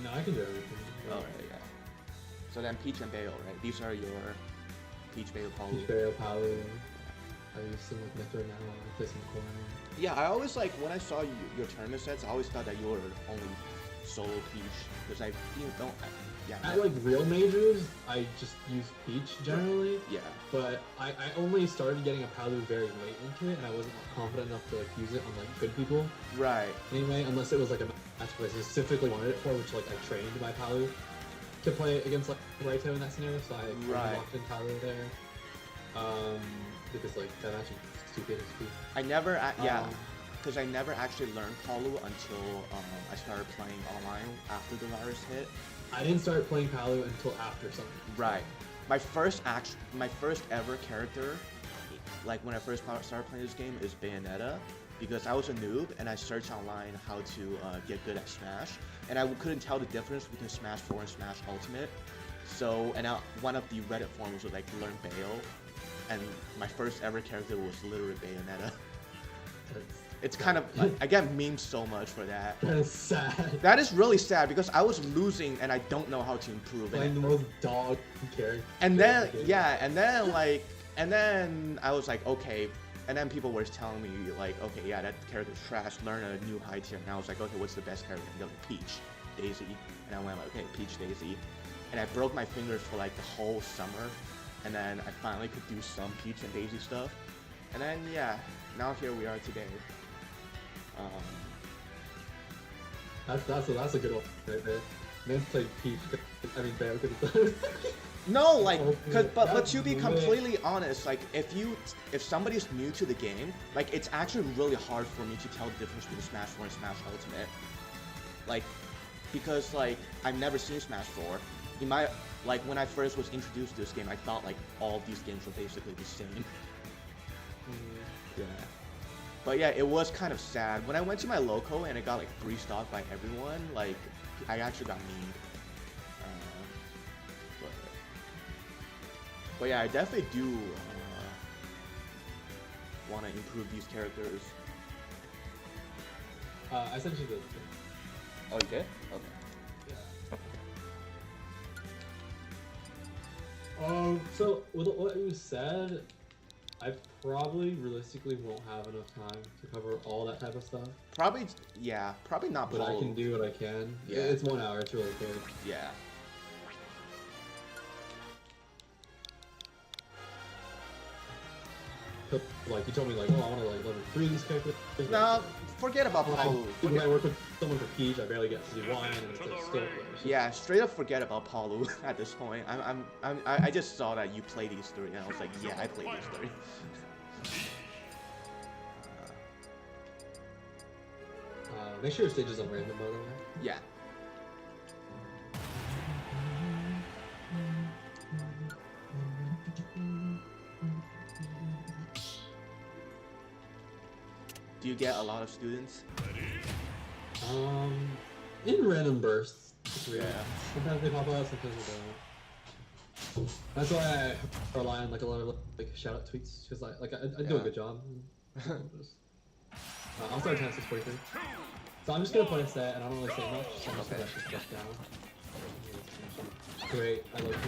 No, I can do everything. Oh, yeah. So then Peach and Bayo, right? These are your Peach, Bayo, Palu. Peach, Bayo, Palu. I use some like Nectar now. I play some corn. Yeah, I always like when I saw your tournament sets, I always thought that you were only solo Peach because I don't. Yeah. At like real majors, I just use Peach generally. Yeah. But I only started getting a Palu very late into it, and I wasn't confident enough to like use it on like good people. Right. Anyway, unless it was like a match I specifically wanted it for, which like I trained my Palu to play against like Raito in that scenario, so I locked in Palu there. Because like that match is stupid. I never, because I never actually learned Palu until I started playing online after the virus hit. I didn't start playing Palu until after something. Right. My first ever character, like when I first started playing this game, is Bayonetta, because I was a noob and I searched online how to get good at Smash, and I couldn't tell the difference between Smash 4 and Smash Ultimate. So, and one of the Reddit forums was like learn Bayo, and my first ever character was literally Bayonetta. It's kind of, I get memed so much for that. That's sad. That is really sad because I was losing and I don't know how to improve. Playing the most dog character. And then, and then I was like, okay. And then people were telling me like, okay, yeah, that character's trash, learn a new high tier. And I was like, okay, what's the best character? And they're like, Peach, Daisy. And I went like, okay, Peach, Daisy. And I broke my fingers for like the whole summer. And then I finally could do some Peach and Daisy stuff. And then, yeah, now here we are today. That's a good one right there. Man's played Peach. I mean, Bayo could have done. No, like, but to be completely honest, like, if somebody's new to the game, like, it's actually really hard for me to tell the difference between Smash 4 and Smash Ultimate. Like, because, like, I've never seen Smash 4. Like, when I first was introduced to this game, I thought, like, all of these games were basically the same. Yeah. But yeah, it was kind of sad. When I went to my local and it got, like, free stock by everyone, like, I actually got memed. But yeah, I definitely do want to improve these characters. I sent you the. Oh, you did? Okay. Yeah. So with what you said, I probably realistically won't have enough time to cover all that type of stuff. Probably, yeah. Probably not. But I can do what I can. Yeah. It's 1 hour. It's really good. Yeah. Like you told me, like, oh, I want to like level 3 these characters. No, forget about Palu. When I work with someone for Peach, I barely get to do 1, and it's like still. Yeah, straight up forget about Palu at this point. I just saw that you play these 3, and I was like, yeah, I play these 3. Make sure your stage is on random, by the way. Yeah. Do you get a lot of students? In random bursts. Yeah. Sometimes they pop out, sometimes they don't. That's why I rely on like a lot of like shout out tweets, because I do a good job. I'll start at 6:43. So I'm just gonna play a set, and I don't really say much, so I'm just gonna actually step down. Great, I love you.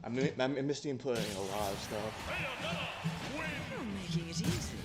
I'm missing input in a lot of stuff. You're making it easy.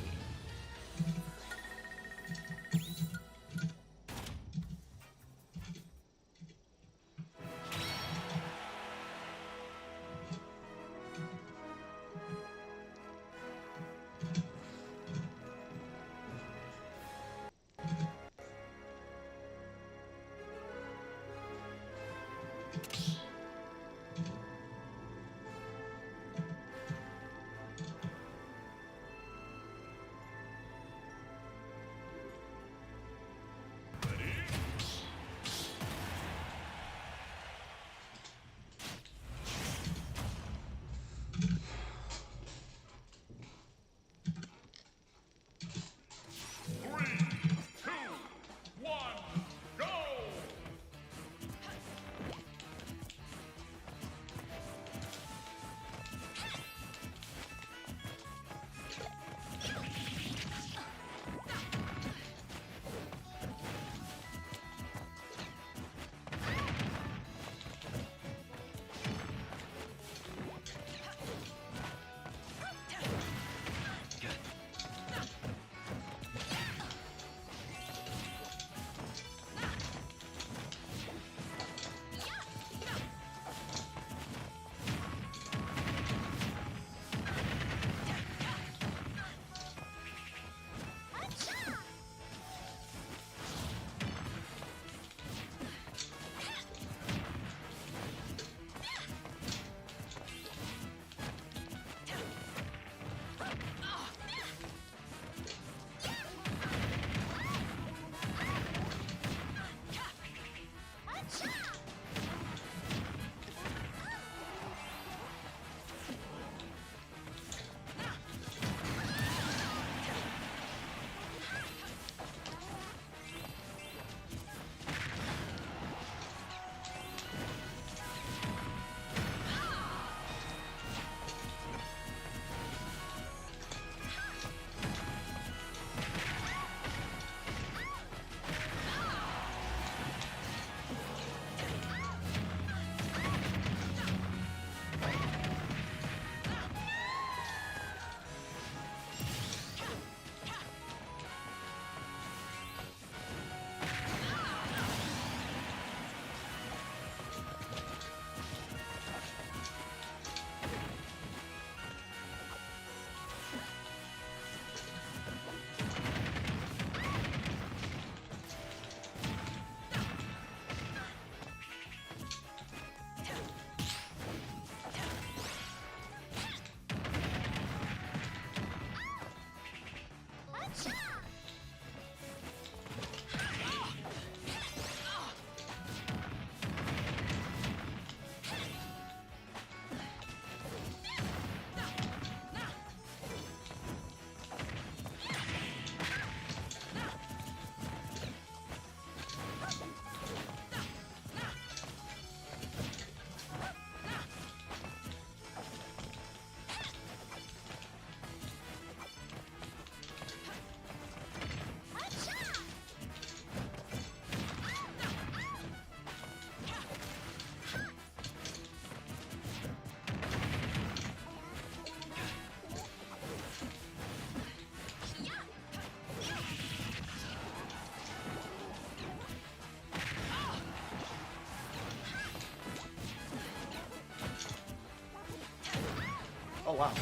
Oh wow.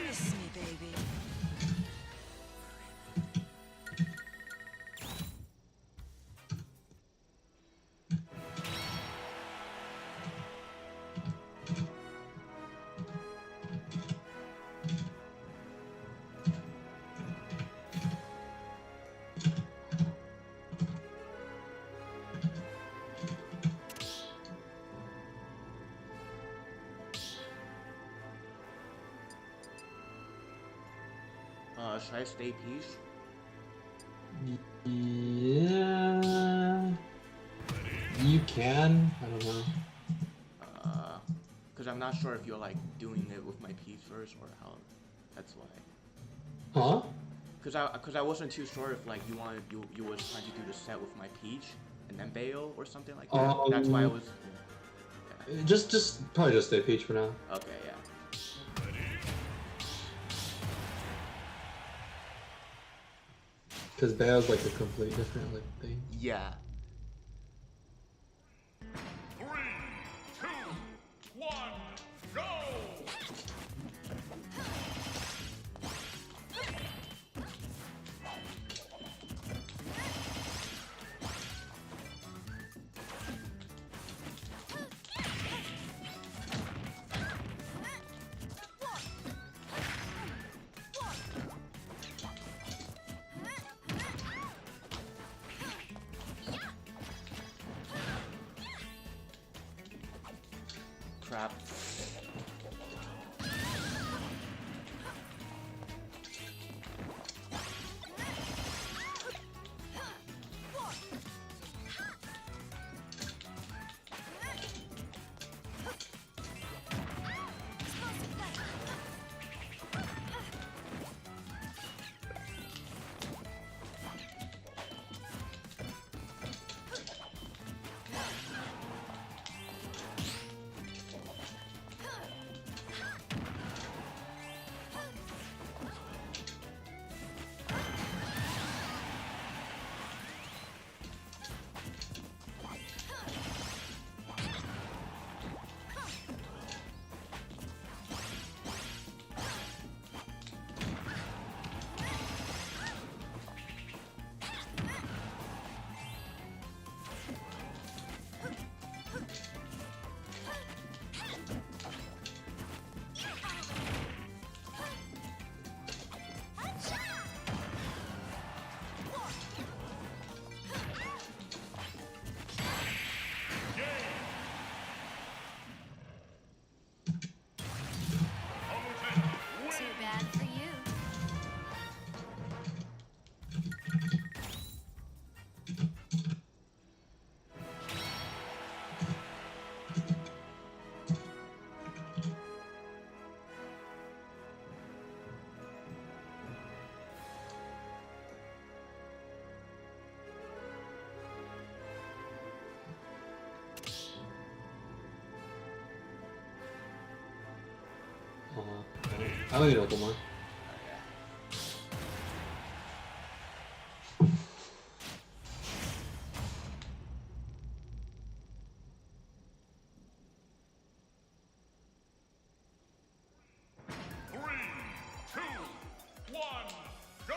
Kiss me, baby. Should I stay peace? Yeah. You can. I don't know. Because I'm not sure if you're like doing it with my piece first or how. That's why. Huh? Cause I wasn't too sure if like you was trying to do the set with my Peach and then Bayo or something like that. That's why I was. Yeah. Just probably just stay Peach for now. Okay, yeah. Because Bayo's like a complete different like thing. Yeah. 3, 2, 1, go! Crap. Too bad for you. I only need a couple more. Three, two, one, go!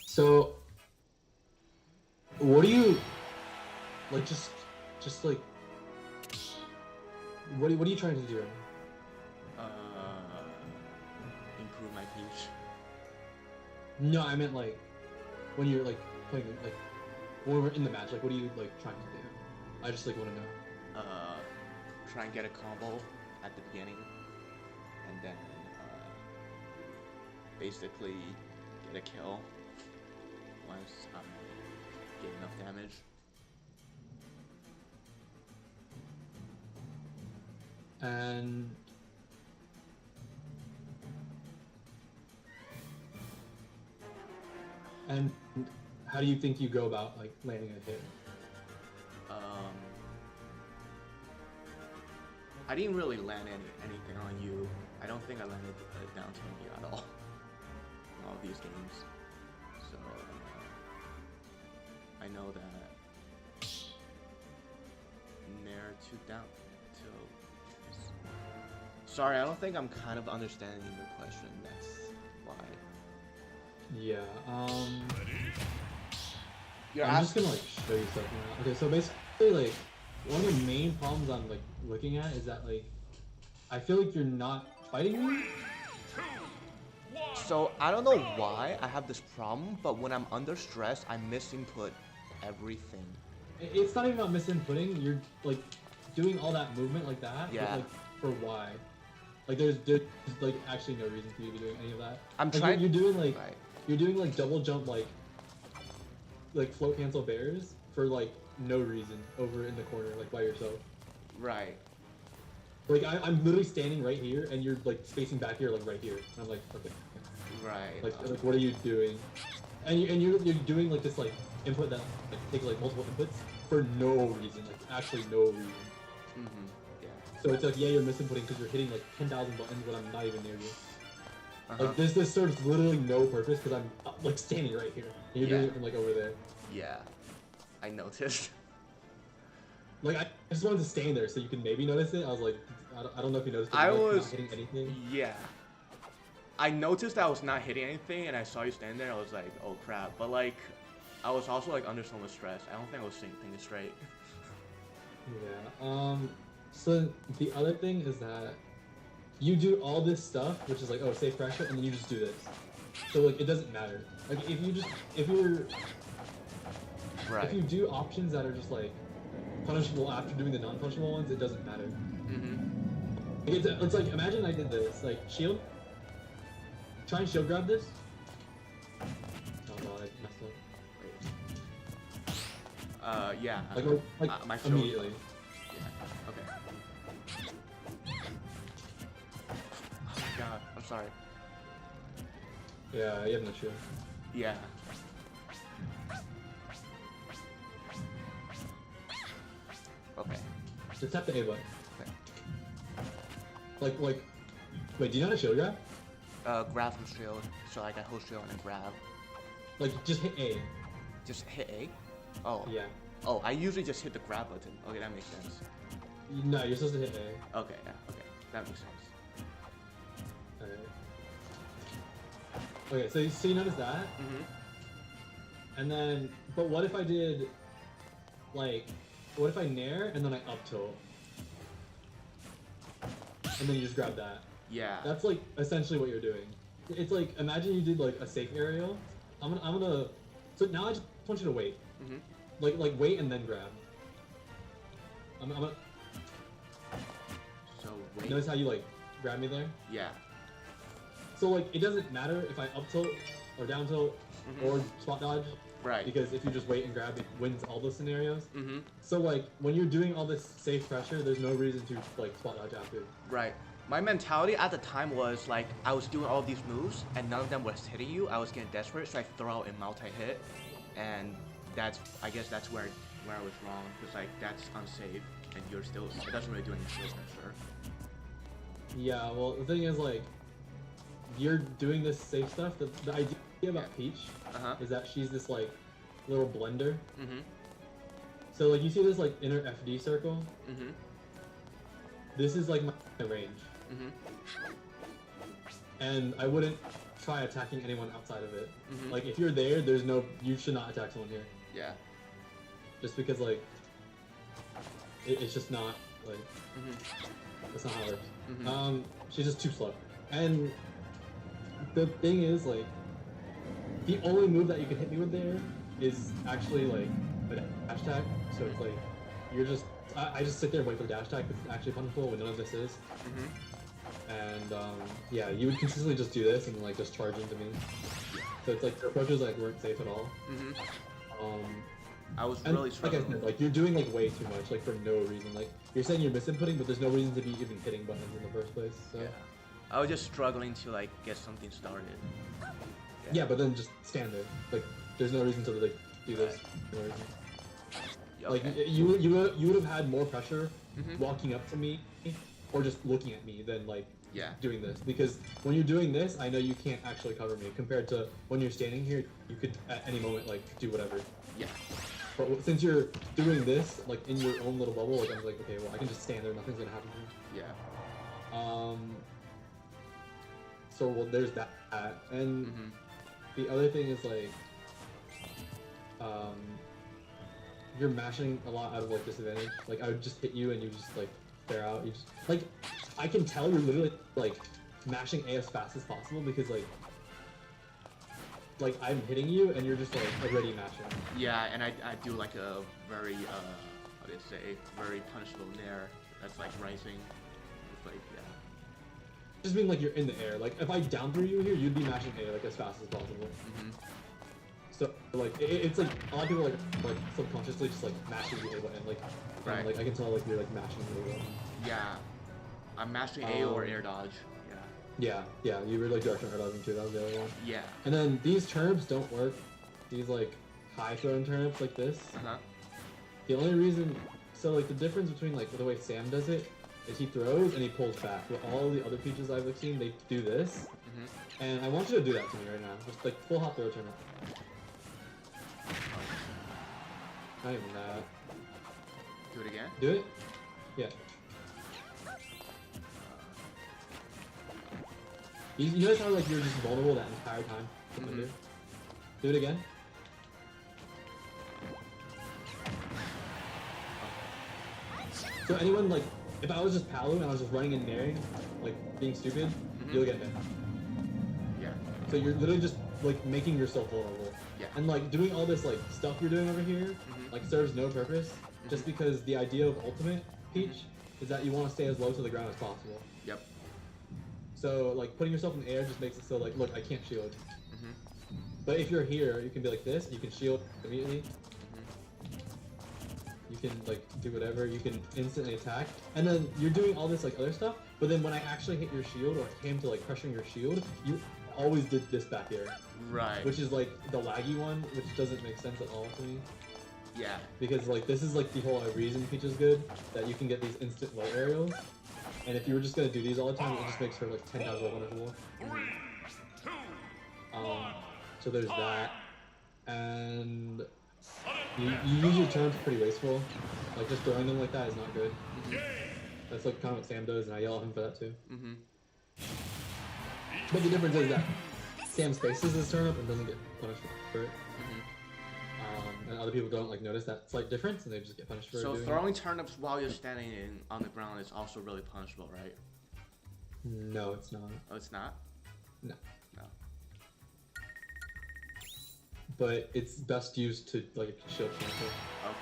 So, what do you like? Just like, what are you trying to do? Improve my peach. No, I meant like when you're like playing like when we're in the match. Like, what are you like trying to do? I just like want to know. Try and get a combo at the beginning, and then basically get a kill once I'm getting enough damage. And how do you think you go about like landing a hit? I didn't really land anything on you. I don't think I landed down to you at all in all these games. So I know that Nair to down to. Sorry, I don't think I'm kind of understanding your question. That's why. Yeah. You're I'm just gonna like show you stuff now. Okay, so basically like one of the main problems I'm like looking at is that like I feel like you're not fighting me. So I don't know why I have this problem, but when I'm under stress, I misinput everything. It's not even about misinputting. You're like doing all that movement like that. Yeah. But, like for why? Like there's like actually no reason for you to be doing any of that. I'm like, trying. You're doing like Right. you're doing like double jump like float cancel bears for like no reason over in the corner like by yourself. Right. Like I'm literally standing right here and you're like spacing back here like right here. And I'm like okay. Right. Like what are you doing? And you're doing like this like input that like, takes like multiple inputs for no reason, like actually no reason. Mm-hmm. Yeah. So it's like yeah you're misinputting because you're hitting like 10,000 buttons when I'm not even near you. Uh-huh. Like this serves literally no purpose because I'm like standing right here and you're doing it from like over there. Yeah. I noticed. Like I just wanted to stand there so you can maybe notice it. I was like I don't know if you noticed. But I you're, like, was not hitting anything. Yeah. I noticed I was not hitting anything, and I saw you stand there. I was like, "Oh crap!" But like, I was also like under so much stress. I don't think I was thinking straight. Yeah. So the other thing is that you do all this stuff, which is like oh safe pressure, and then you just do this. So like it doesn't matter. Like if you do options that are just like punishable after doing the non-punishable ones, it doesn't matter. Mm-hmm. It's like imagine I did this like shield. Try and shield grab this. Oh god, I messed up. Yeah. Like my shield. immediately. Yeah. Okay. Oh my god, I'm sorry. Yeah, you have no shield. Yeah. Okay. Just tap the A button. Okay. Like, wait, do you know how to shield grab? Grab from shield. So like I hold shield and then grab. Like, just hit A. Just hit A? Oh. Yeah. Oh, I usually just hit the grab button. Okay, that makes sense. No, you're supposed to hit A. Okay, yeah, okay. That makes sense. Alright. Okay, so you notice that? Mm-hmm. And then, but what if I did, like, what if I nair and then I up tilt? And then you just grab that. Yeah. That's like essentially what you're doing. It's like imagine you did like a safe aerial. I'm gonna. So now I just want you to wait. Mm-hmm. Like wait and then grab. I'm gonna. So wait. Notice how you like grab me there. Yeah. So like it doesn't matter if I up tilt or down tilt or spot dodge. Right. Because if you just wait and grab, it wins all those scenarios. Mm-hmm. So like when you're doing all this safe pressure, there's no reason to like spot dodge after. Right. My mentality at the time was like I was doing all these moves and none of them was hitting you. I was getting desperate, so I throw out a multi-hit, and I guess that's where I was wrong, because like that's unsafe and you're still, it doesn't really do any shield pressure. Yeah. Well, the thing is like you're doing this safe stuff. The idea about Peach is that she's this like little blender. Mm-hmm. So like you see this like inner FD circle. Mm-hmm. This is like my range. Mm-hmm. And I wouldn't try attacking anyone outside of it. Like if you're there, you should not attack someone here. Yeah. Just because like it's just not like that's not how it works. She's just too slow. And the thing is like the only move that you can hit me with there is actually like a dash attack. So it's like you're just I just sit there and wait for the dash attack. It's actually punishable when none of this is. And yeah, you would consistently just do this and like just charge into me. So it's like your approaches like weren't safe at all. I was really struggling. Like I said, like you're doing like way too much, like for no reason. Like you're saying you're misinputting, but there's no reason to be even hitting buttons in the first place. So. Yeah. I was just struggling to like get something started. Yeah, but then just stand there. Like there's no reason to like do this. No reason. Like you would have had more pressure walking up to me or just looking at me than like doing this, because when you're doing this, I know you can't actually cover me compared to when you're standing here. You could at any moment like do whatever. Yeah. But since you're doing this like in your own little bubble, like I'm like, okay, well I can just stand there. Nothing's gonna happen to me. Yeah. So well, there's that, and the other thing is like, you're mashing a lot out of like disadvantage. Like I would just hit you and you just like flare out. You just like, I can tell you're literally like mashing A as fast as possible because like I'm hitting you and you're just like already mashing. Yeah, and I do like a very how do you say, very punishable nair that's like rising. It's like just being like you're in the air. Like if I down threw you here, you'd be mashing A like as fast as possible. So like it's like a lot of people like subconsciously just like mashing the A button. Like like I can tell like you're like mashing the A button. Yeah, I'm mashing A or air dodge. Yeah, you were like direction air dodging too. That was the other one. Yeah. And then these turnips don't work. These like high thrown turnips like this. The only reason, so like the difference between like the way Sam does it is he throws and he pulls back. With all the other Peaches I've seen, they do this. And I want you to do that to me right now. Just like full hop throw turnip. Not even that. Do it again? Do it? Yeah. You notice how like you're just vulnerable that entire time? Do it again. So anyone like, if I was just Palu and I was just running and nairing, like being stupid, you'll get hit. Yeah. So you're literally just like making yourself vulnerable. Yeah. And like doing all this like stuff you're doing over here, like serves no purpose, just because the idea of ultimate Peach is that you want to stay as low to the ground as possible. Yep. So like putting yourself in the air just makes it so like, look, I can't shield. But if you're here, you can be like this, you can shield immediately. You can like do whatever, you can instantly attack. And then you're doing all this like other stuff, but then when I actually hit your shield or came to like pressuring your shield, you always did this back air. Right. Which is like the laggy one, which doesn't make sense at all to me. Yeah. Because like this is like the whole reason Peach is good, that you can get these instant low aerials. And if you were just gonna do these all the time, it just makes her like 10 times more punishable. 3, 2, 1. So there's that. And you use your turns pretty wasteful. Like just throwing them like that is not good. That's like kind of what Sam does, and I yell at him for that too. But the difference is that Sam spaces his turnip and doesn't get punished for it. And other people don't like notice that slight difference, and they just get punished for it. So throwing turnips while you're standing on the ground is also really punishable, right? No, it's not. Oh, it's not? No. No. But it's best used to like shield cancel. Okay.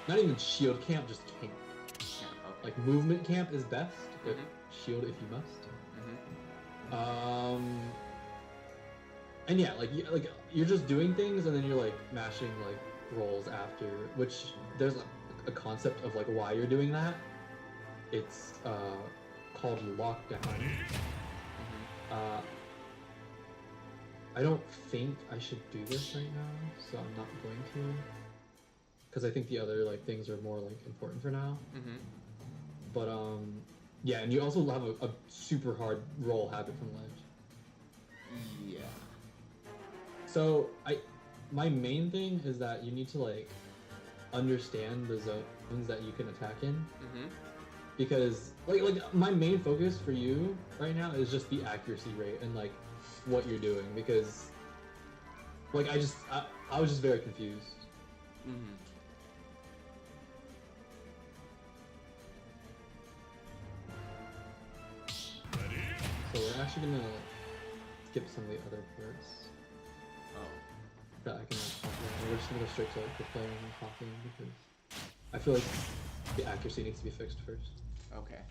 Not even shield camp, just camp. Yeah, okay. Like movement camp is best, but shield if you must. And yeah, like you're just doing things, and then you're like mashing like rolls after, which there's a concept of like why you're doing that. It's called lockdown. I don't think I should do this right now, so I'm not going to, because I think the other like things are more like important for now. But yeah, and you also have a super hard roll habit from ledge. Yeah. So my main thing is that you need to like understand the zones that you can attack in. Because like my main focus for you right now is just the accuracy rate and like what you're doing because, like, I was just very confused. Mm-hmm. So we're actually gonna skip some of the other parts that I can like, talk about. And we're just gonna go straight to like the playing and talking because I feel like the accuracy needs to be fixed first. Okay.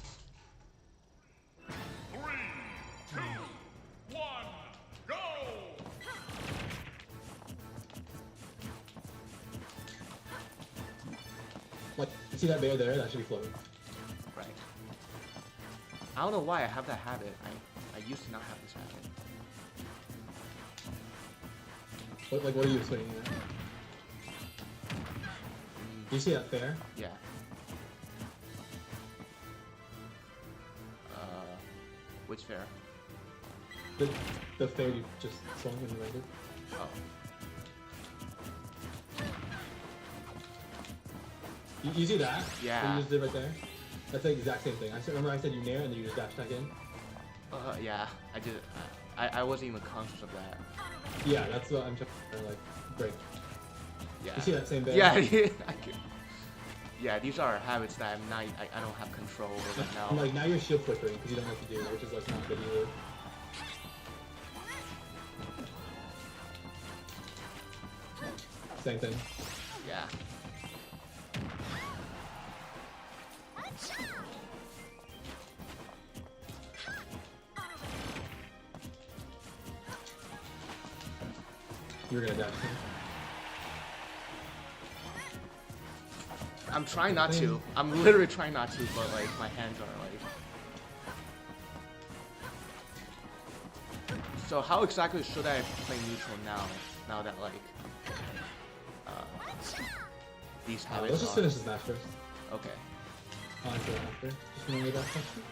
3, 2, 1, go! Like, you see that Bayo there? That should be floating. Right. I don't know why I have that habit. I used to not have this habit. What are you swinging at? Do you see that fair? Yeah. Which fair? The fair you just swung when you landed. Oh. You see that? Yeah. What you just did right there? That's the exact same thing. Remember I said you nair and then you just dash back in? Yeah. I did. I wasn't even conscious of that. Yeah, that's what I'm trying to like break. Yeah. You see that same bear? Yeah. Yeah. These are habits that I'm not. I don't have control over right now. And, like now you're shield flickering because you don't know what to do, which is like not good either. Same thing. Yeah. You were gonna dash him. I'm trying not to. I'm literally trying not to, but like my hands are like. So how exactly should I play neutral now? Now that like these habits. Let's just finish this match first. Okay. I'll answer that after. Just remember that question.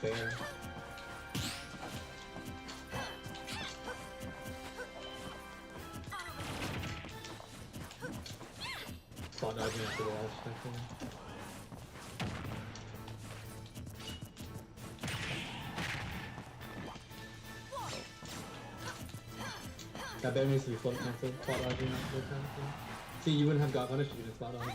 Fair. Spot dodging after the wall, respectfully. That bear needs to be float cancelled, spot dodging after the kind of thing. See, you wouldn't have got punished if you didn't spot dodge.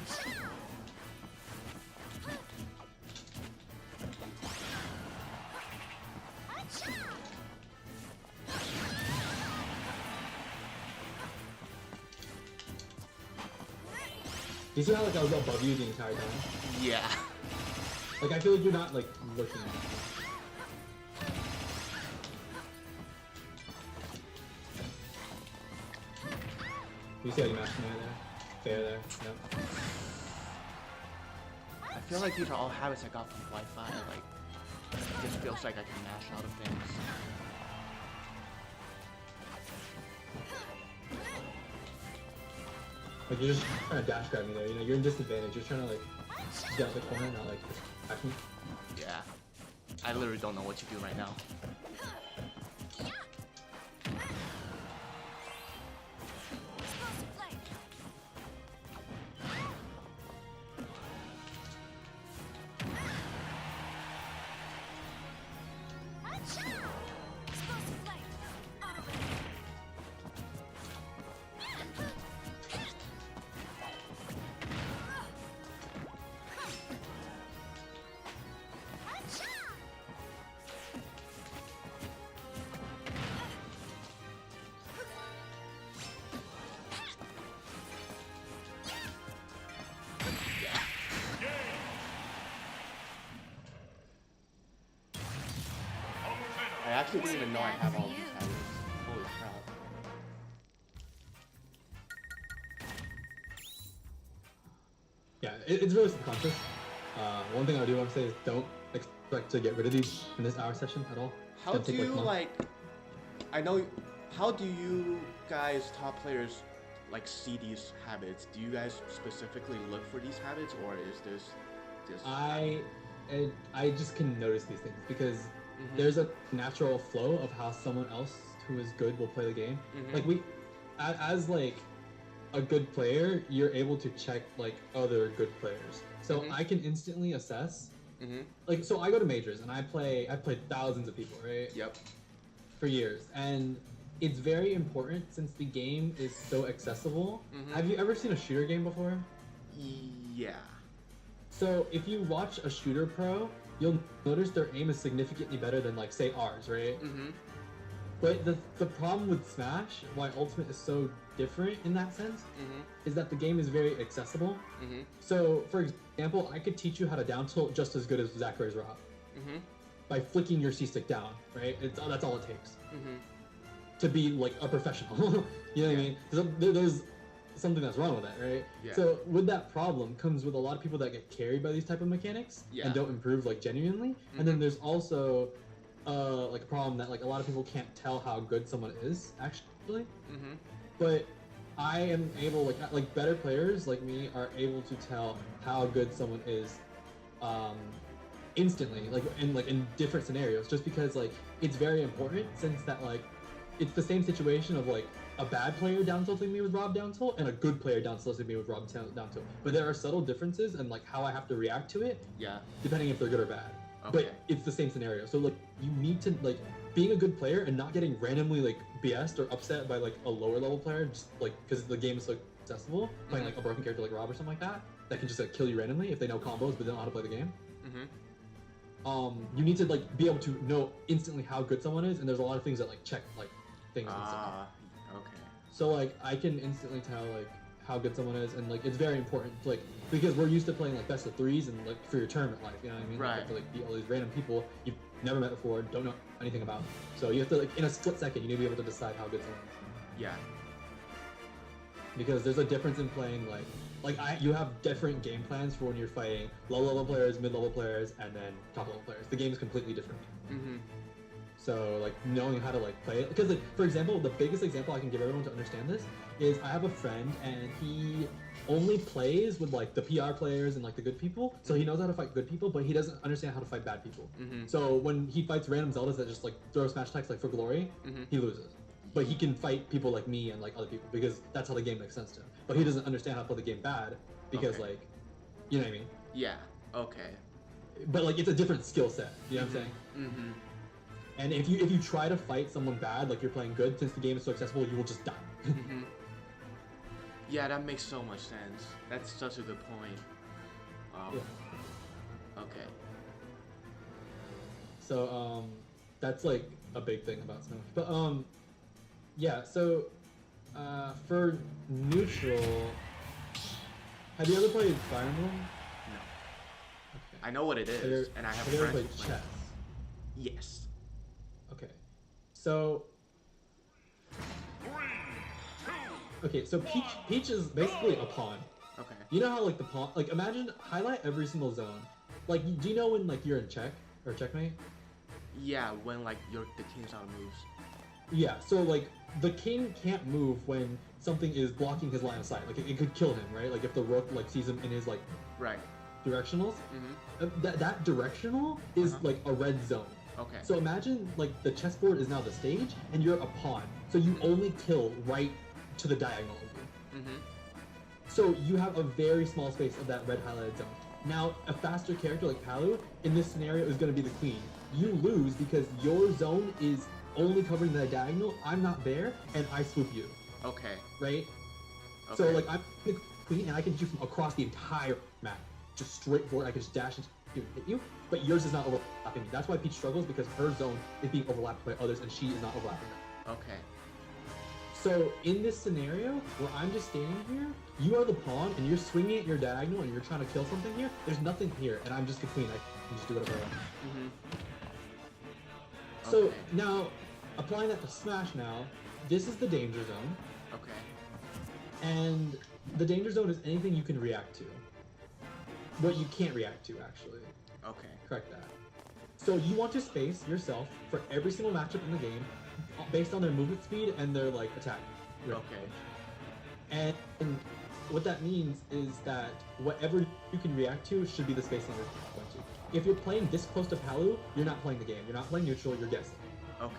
You see how like I was above you the entire time? Yeah. Like I feel like you're not like looking at me. You see how you mashed me there? Fair there. Yep. I feel like these are all habits I got from Wi-Fi. Like, it just feels like I can mash out of things. Like you're just trying to dash grab me there. You know, you're in disadvantage. You're trying to like get out the corner, not like attack me. Yeah. I literally don't know what to do right now. I actually didn't even know I have all these habits. Holy crap. Yeah, it's really subconscious. One thing I do want to say is don't expect to get rid of these in this hour session at all. How do you like, I know, how do you guys, top players, like see these habits? Do you guys specifically look for these habits, or is this just... I just can notice these things because there's a natural flow of how someone else who is good will play the game. Like as like a good player, you're able to check like other good players. So I can instantly assess. Like, so I go to majors and I've played thousands of people, right? Yep. For years, and it's very important since the game is so accessible. Have you ever seen a shooter game before? Yeah. So if you watch a shooter pro, you'll notice their aim is significantly better than like say ours, right? But the problem with Smash, why Ultimate is so different in that sense, is that the game is very accessible. So for example, I could teach you how to down tilt just as good as Zachary's Rob. By flicking your C-stick down, right? That's all it takes. To be like a professional. You know what I mean? There's something that's wrong with that, right? Yeah. So with that problem comes with a lot of people that get carried by these type of mechanics and don't improve like genuinely. And then there's also like a problem that like a lot of people can't tell how good someone is actually. But I am able, like better players like me are able to tell how good someone is instantly, like in different scenarios, just because like it's very important, since that like it's the same situation of like a bad player down tilting me with Rob down tilt and a good player down tilting me with Rob down tilt. But there are subtle differences in like how I have to react to it, depending if they're good or bad. But it's the same scenario. So like you need to like being a good player and not getting randomly like BS'd or upset by like a lower level player, just like because the game is so accessible, playing like a broken character like Rob or something like that can just like kill you randomly if they know combos but they don't know how to play the game. You need to like be able to know instantly how good someone is, and there's a lot of things that like check like things and stuff. Okay. So like I can instantly tell like how good someone is, and like it's very important, like because we're used to playing like best of threes and like for your tournament life, you know what I mean? Right. You have to like beat all these random people you've never met before, don't know anything about. So you have to like in a split second you need to be able to decide how good someone is. Yeah. Because there's a difference in playing you have different game plans for when you're fighting low level players, mid level players, and then top level players. The game is completely different. So like knowing how to like play it, because like for example, the biggest example I can give everyone to understand this is I have a friend and he only plays with like the PR players and like the good people, so he knows how to fight good people, but he doesn't understand how to fight bad people. So when he fights random Zeldas that just like throw smash attacks like for glory, he loses. But he can fight people like me and like other people because that's how the game makes sense to him. But he doesn't understand how to play the game bad because like, you know what I mean? Yeah. Okay. But like it's a different skill set. You know what I'm saying? And if you try to fight someone bad like you're playing good, since the game is so accessible, you will just die. Yeah, that makes so much sense. That's such a good point. Okay. So that's like a big thing about Smash. But yeah. So for neutral, have you ever played Fire Emblem? No. Okay. I know what it is, and I have you ever friends played who play. chess? Yes. Okay. So. Okay, so Peach is basically a pawn. Okay. You know how like the pawn, like imagine highlight every single zone. Like, do you know when like you're in check or checkmate? Yeah, when like the king's out of moves. Yeah, so like the king can't move when something is blocking his line of sight. Like it could kill him, right? Like if the rook like sees him in his like directionals. That directional is like a red zone. Okay. So imagine like the chessboard is now the stage and you're a pawn. So you only kill right to the diagonal of you. So you have a very small space of that red highlighted zone. Now, a faster character like Palu, in this scenario, is going to be the queen. You lose because your zone is only covering the diagonal, I'm not there, and I swoop you. Okay. Right? Okay. So, like, I'm the queen, and I can hit you from across the entire map. Just straight forward, I can just dash and hit you, but yours is not overlapping me. That's why Peach struggles, because her zone is being overlapped by others, and she is not overlapping them. Okay. So in this scenario, where I'm just standing here, you are the pawn, and you're swinging at your diagonal, and you're trying to kill something here, there's nothing here, and I'm just the queen. I can just do whatever I want. So now, applying that to Smash now, this is the danger zone. Okay. And the danger zone is anything you can react to. What you can't react to, actually. Okay. Correct that. So you want to space yourself for every single matchup in the game based on their movement speed and their like attack. Okay. And what that means is that whatever you can react to should be the space on you're going to. If you're playing this close to Palu, you're not playing the game. You're not playing neutral, you're guessing. Okay.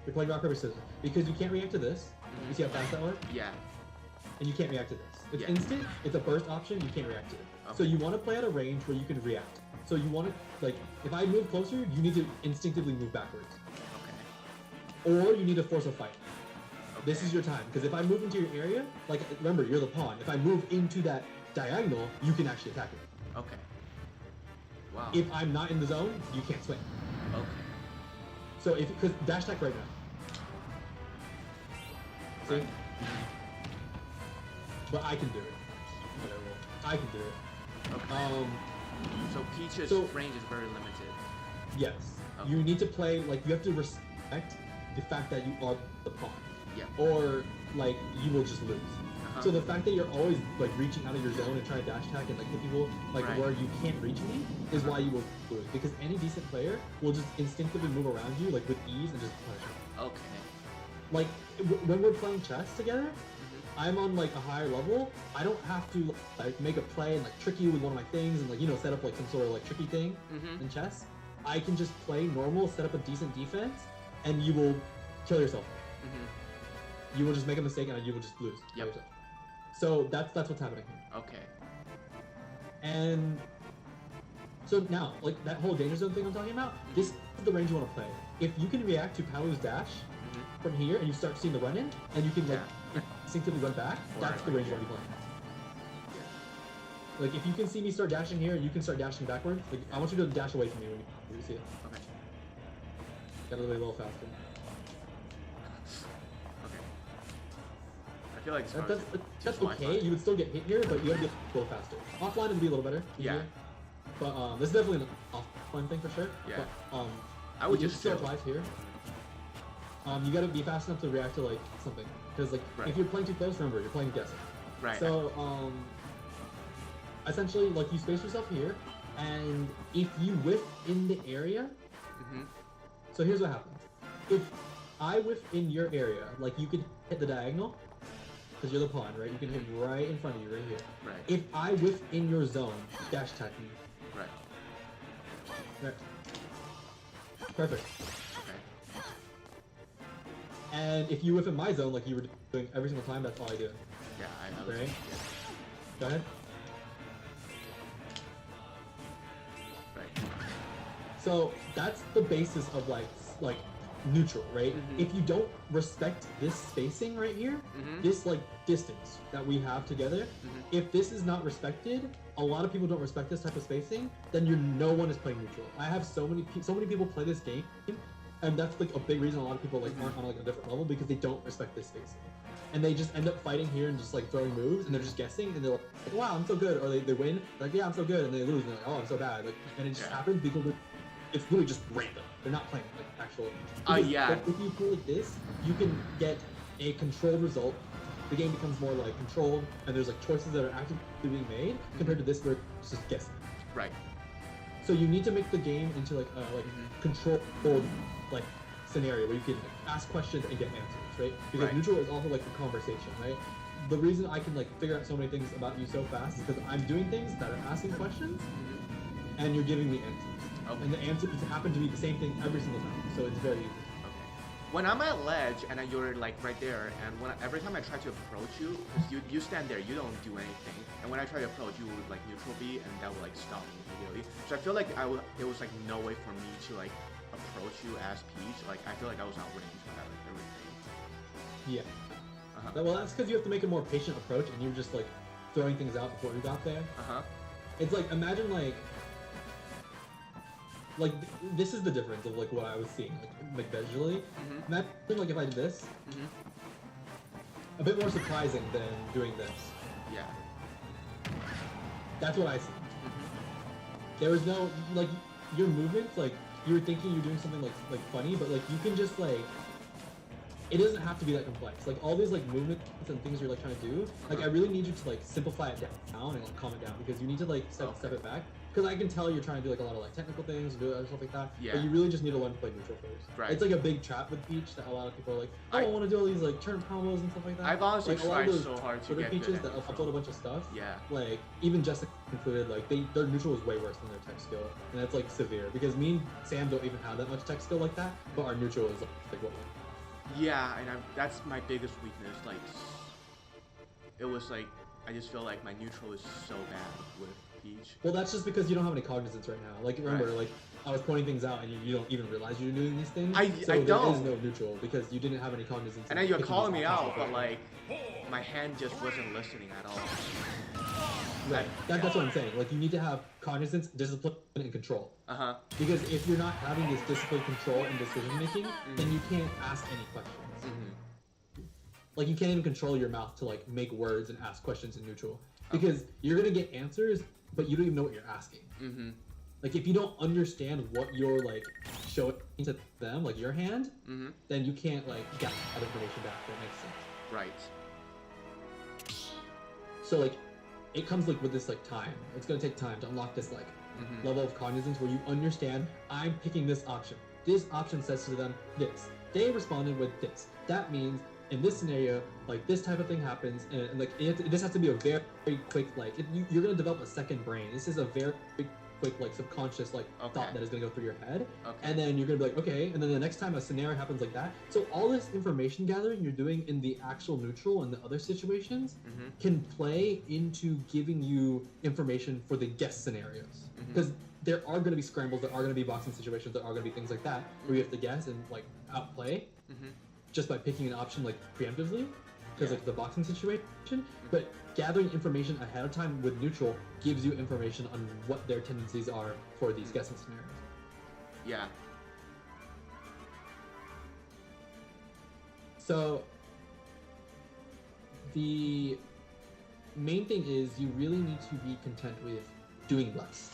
You're playing rock, paper, scissors. Because you can't react to this. You see how fast that was? Yeah. and you can't react to this. It's Yeah. instant, it's a burst option, you can't react to it. So Okay. you want to play at a range where you can react. So you want to, like, if I move closer, you need to instinctively move backwards. Okay. Or you need to force a fight. This Okay. is your time, because if I move into your area, like, remember, you're the pawn. If I move into that diagonal, you can actually attack it. Okay. Wow. If I'm not in the zone, you can't swing. Okay. So if, because dash attack right now. See? Right. But I can do it. Whatever. I can do it. Okay. So Peach's so- range is very limited. Yes. Okay. You need to play, like, you have to respect the fact that you are the pawn. Yeah. Or, like, you will just lose. Uh-huh. So the fact that you're always, like, reaching out of your zone and trying to dash attack and, like, hit people, like, Right. where you can't reach me is why you will lose. Because any decent player will just instinctively move around you, like, with ease and just punish you. Okay. Like, when we're playing chess together, Mm-hmm. I'm on, like, a higher level. I don't have to, like, make a play and, like, trick you with one of my things and, like, you know, set up, like, some sort of, like, tricky thing Mm-hmm. in chess. I can just play normal, set up a decent defense, and you will kill yourself. Mm-hmm. You will just make a mistake and you will just lose. by Yep. yourself. So that's what's happening here. Okay. And so now, like that whole danger zone thing I'm talking about, this is the range you want to play. If you can react to Palu's dash Mm-hmm. from here and you start seeing the run in, and you can like Yeah. instinctively run back, that's the Right. range you want to be playing. Like if you can see me start dashing here and you can start dashing backwards, like I want you to dash away from me when you see it. Okay. Gotta be a little faster. Okay. I feel like it's hard That's to that's teach okay. Wi-Fi. You would still get hit here, but you gotta be a little faster. Offline it'd be a little better. Yeah. easier. But this is definitely an offline thing for sure. Yeah. But, I would it just still chill. applies here. You gotta be fast enough to react to like something, because like Right. if you're playing too close, remember you're playing guessing. Right. So essentially like you space yourself here, and if you whiff in the area, Mm-hmm. so here's what happens. If I whiff in your area, like you could hit the diagonal, because you're the pawn, right? You can hit right in front of you, right here. Right. If I whiff in your zone, dash attack me. Right. Right. Perfect. Okay. And if you whiff in my zone, like you were doing every single time, that's all I do. Yeah. I was. Right. Yeah. Go ahead. Right. So that's the basis of like neutral, right? Mhm. If you don't respect this spacing right here, Mhm. this like distance that we have together, Mhm. if this is not respected, a lot of people don't respect this type of spacing, then no one is playing neutral. I have so many people play this game, and that's like a big reason a lot of people like aren't on like a different level, because they don't respect this spacing. And they just end up fighting here and just like throwing moves, and they're just guessing, and they're like, wow, I'm so good, or they win, like, yeah, I'm so good, and they lose, and they're like, oh, I'm so bad, like, and it just Yeah. happens because it's really just random. They're not playing like actual. because, yeah. like, if you play like this, you can get a controlled result. The game becomes more like controlled, and there's like choices that are actually being made compared to this where it's just guessing. Right. So you need to make the game into like Mhm. controlled like scenario where you can ask questions and get answers, right? Because Right. neutral is also like a conversation, right? The reason I can like figure out so many things about you so fast is because I'm doing things that are asking questions, Mhm. and you're giving me answers. Okay. And the answers happen to be the same thing every single time, so it's very easy. Okay. When I'm at ledge and then you're like right there, and every time I try to approach you, 'cause you stand there, you don't do anything, and when I try to approach, you would like neutral B, and that would like stop me immediately. So I feel like there was like no way for me to like approach you as Peach. Like I feel like I was outrange when I like everything. Yeah. Uh-huh. Well, that's because you have to make a more patient approach, and you're just like throwing things out before you got there. Uh-huh. It's like imagine this is the difference of like what I was seeing like visually. Mhm. Imagine like if I did this, Mhm. a bit more surprising than doing this. Yeah. That's what I see. Mhm. There was no like your movements, like you were thinking you're doing something like funny, but like you can just like it doesn't have to be that complex. Like all these like movements and things you're like trying to do, like I really need you to like simplify it down and like calm it down, because you need to like step it back. Because I can tell you're trying to do like a lot of like technical things and do other stuff like that. Yeah. But you really just need to learn to play neutral first. Right. It's like a big trap with Peach that a lot of people are like, oh, I want to do all these like turn combos and stuff like that. I've honestly like, a lot of tried those so hard to Twitter get good Peaches at that neutral. upload a bunch of stuff. Yeah. Like even Jessica included, like their neutral is way worse than their tech skill, and that's like severe. Because me and Sam don't even have that much tech skill like that, but our neutral is like what? Yeah, and that's my biggest weakness. Like, it was like I just feel like my neutral is so bad with Peach. Well, that's just because you don't have any cognizance right now. Like, remember, Right. like, I was pointing things out and you don't even realize you're doing these things. I so there don't. is no neutral because you didn't have any cognizance. And in then you're picking calling these me options out, right but now. like my hand just wasn't listening at all. Right. That's what I'm saying. Like, you need to have cognizance, discipline, and control. Uh-huh. Because if you're not having this discipline, control, and decision making, then you can't ask any questions. Like, you can't even control your mouth to like make words and ask questions in neutral. Because you're gonna get answers, but you don't even know what you're asking. Like, if you don't understand what you're like showing to them, like your hand, then you can't like get that information back. That makes sense. Right. So like, it comes like with this like time. It's gonna take time to unlock this like level of cognizance where you understand I'm picking this option. This option says to them this. They responded with this. That means in this scenario, like this type of thing happens, and like this has to be a very, very quick like you're gonna develop a second brain. This is a very quick like subconscious like thought that is gonna go through your head, and then you're gonna be like okay, and then the next time a scenario happens like that, so all this information gathering you're doing in the actual neutral and the other situations can play into giving you information for the guess scenarios, because there are going to be scrambles, there are going to be boxing situations, there are going to be things like that where you have to guess and like outplay just by picking an option like preemptively, because like the boxing situation. But gathering information ahead of time with neutral gives you information on what their tendencies are for these guessing scenarios. Yeah. So the main thing is you really need to be content with doing less.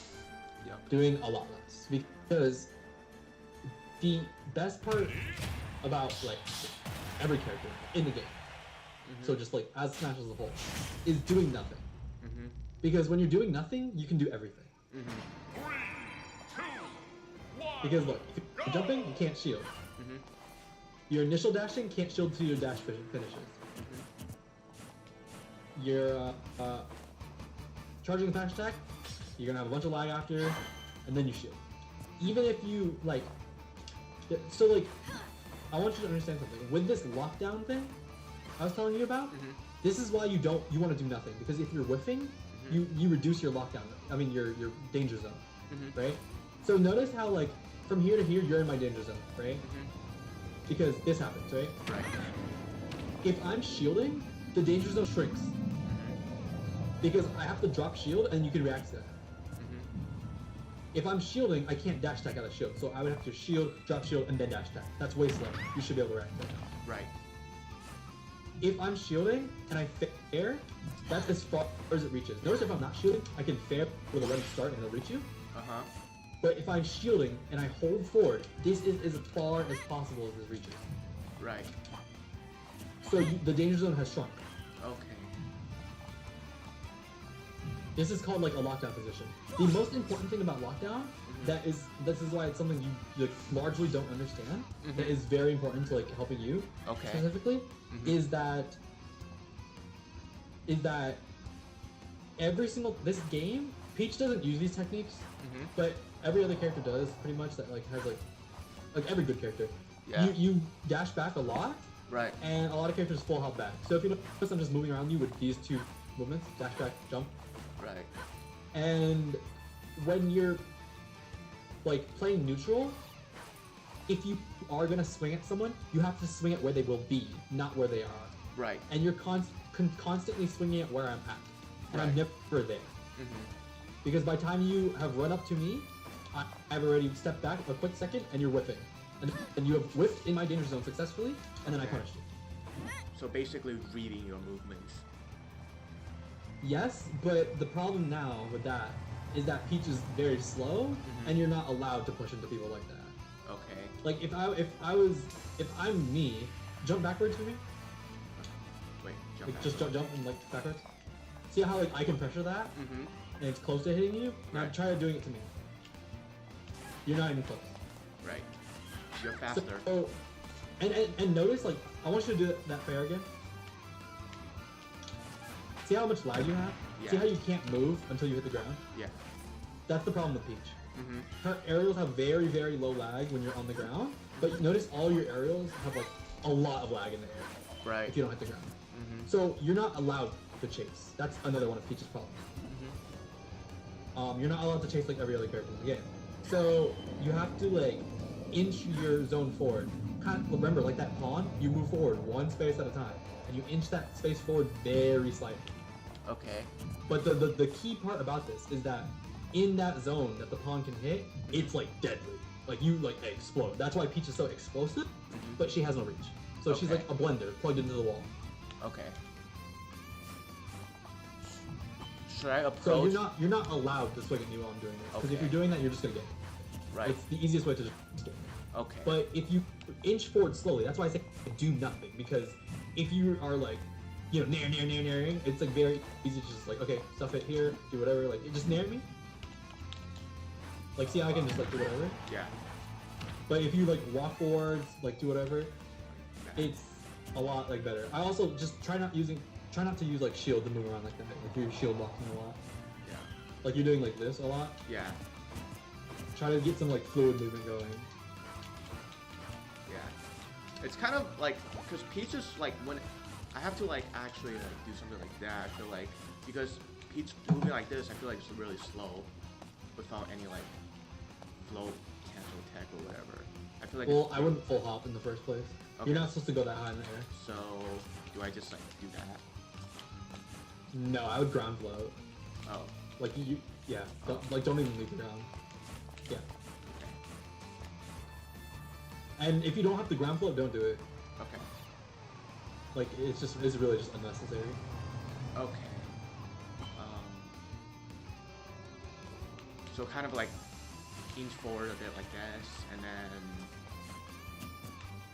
Doing a lot less, because the best part about like every character in the game, so just like as Smash as a whole, is doing nothing. Because when you're doing nothing, you can do everything. 3, 2, 1. Because look, if you're jumping, you can't shield. Your initial dashing can't shield till your dash finishes. Your charging a fast attack, you're gonna have a bunch of lag after, and then you shield. Even if you like, so like, I want you to understand something. With this lockdown thing I was telling you about, this is why you want to do nothing, because if you're whiffing, you reduce your lockdown. I mean your danger zone, right? So notice how like from here to here you're in my danger zone, right? Because this happens, right? Right. If I'm shielding, the danger zone shrinks. Because I have to drop shield and you can react to that. If I'm shielding, I can't dash attack out of shield, so I would have to shield, drop shield, and then dash attack. That's way slow. You should be able to react to that. Right. If I'm shielding and I fair, that's as far as it reaches. Notice if I'm not shielding, I can fair with a running start and it'll reach you. But if I'm shielding and I hold forward, this is as far as possible as it reaches. Right. So the danger zone has shrunk. Okay. This is called like a lockdown position. The most important thing about lockdown, this is why it's something you like largely don't understand, that is very important to like helping you specifically, is that every single, this game, Peach doesn't use these techniques, but every other character does pretty much, that like has like every good character. Yeah. You dash back a lot, Right. and a lot of characters full health back. So if you notice, I'm just moving around you with these two movements, dash back, jump. Right. And when you're like playing neutral, if you are gonna swing at someone, you have to swing at where they will be, not where they are. Right. And you're constantly swinging at where I'm at, and I'm never there. Because by the time you have run up to me, I've already stepped back a quick second, and you're whiffing, and you have whiffed in my danger zone successfully, and then I punished you. So basically reading your movements. Yes, but the problem now with that is that Peach is very slow, and you're not allowed to push into people like that. Okay. Like if I'm me, jump backwards for me. Wait, jump Like, just jump and like backwards. See how like I can pressure that, and it's close to hitting you. Now Right. try doing it to me. You're not even close. Right. You're faster. So, and notice like I want you to do that fair again. See how much lag you have? Yeah. See how you can't move until you hit the ground? Yeah. That's the problem with Peach. Her aerials have very, very low lag when you're on the ground, but notice all your aerials have like a lot of lag in the air Right. if you don't hit the ground. So you're not allowed to chase. That's another one of Peach's problems. You're not allowed to chase like every other character in the game. So you have to like inch your zone forward. Kind of, remember, like that pawn, you move forward one space at a time, and you inch that space forward very slightly. Okay. But the key part about this is that in that zone that the pawn can hit, it's like deadly. Like you like explode. That's why Peach is so explosive, but she has no reach. So she's like a blender plugged into the wall. Okay. Should I approach? So you're not allowed to swing at me while I'm doing this. Because if you're doing that, you're just gonna get hit. Right. It's the easiest way to just get hit. Okay. But if you inch forward slowly, that's why I say do nothing. Because if you are like, you know, nair, it's like very easy to just like, okay, stuff it here, do whatever, like just nair me. Like see how I can just like do whatever? Yeah. But if you like walk forwards, like do whatever, it's a lot like better. I also just try not to use like shield to move around like that. Like you're shield blocking a lot. Yeah. Like you're doing like this a lot. Yeah. Try to get some like fluid movement going. Yeah. It's kind of like, because Peach is like, when I have to like actually like do something like that, I feel like, because Peach moving like this, I feel like it's really slow without any like flow cancel tech or whatever. I feel like. Well, I wouldn't full hop in the first place. Okay. You're not supposed to go that high in the air. So, do I just like do that? No, I would ground float. Oh. Like yeah. Don't even leave the ground. Yeah. And if you don't have the ground float, don't do it. Okay. Like it's really just unnecessary. Okay. So kind of like inch forward a bit like this, and then.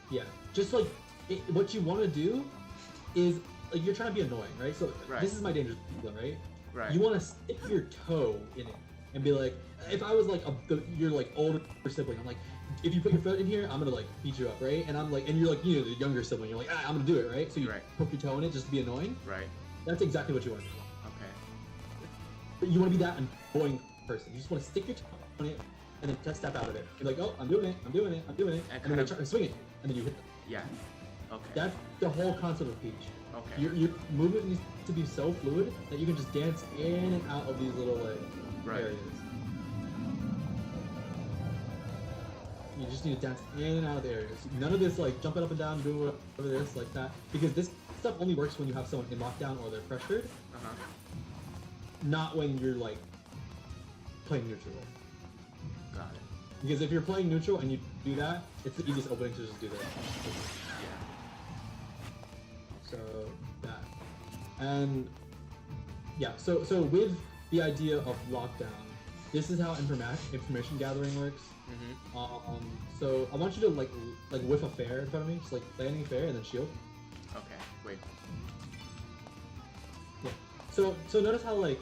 Yeah, just like what you want to do is like you're trying to be annoying, right? So this is my dangerous zone, right? Right. You want to stick your toe in it and be like, if I was like your like older sibling, I'm like, if you put your foot in here, I'm gonna like beat you up, right? And I'm like, and you're like, you know, the younger sibling, you're like, I'm gonna do it, right? So you poke your toe in it just to be annoying. Right. That's exactly what you want to do. Okay. But you want to be that annoying person. You just want to stick your toe on it and then just step out of it. You're like, oh, I'm doing it, and then you try to swing it, and then you hit them. Yeah. Okay. That's the whole concept of Peach. Okay. Your movement needs to be so fluid that you can just dance in and out of these little like areas. You just need to dance in and out of the areas. None of this like jumping up and down, doing whatever this like that, because this stuff only works when you have someone in lockdown or they're pressured. Not when you're like playing neutral. Got it. Because if you're playing neutral and you do that, it's the easiest opening to just do this. So that, and yeah, so with the idea of lockdown, this is how information gathering works. So I want you to like whiff a fair in front of me, just like landing fair and then shield. Okay. Wait. Yeah. So notice how like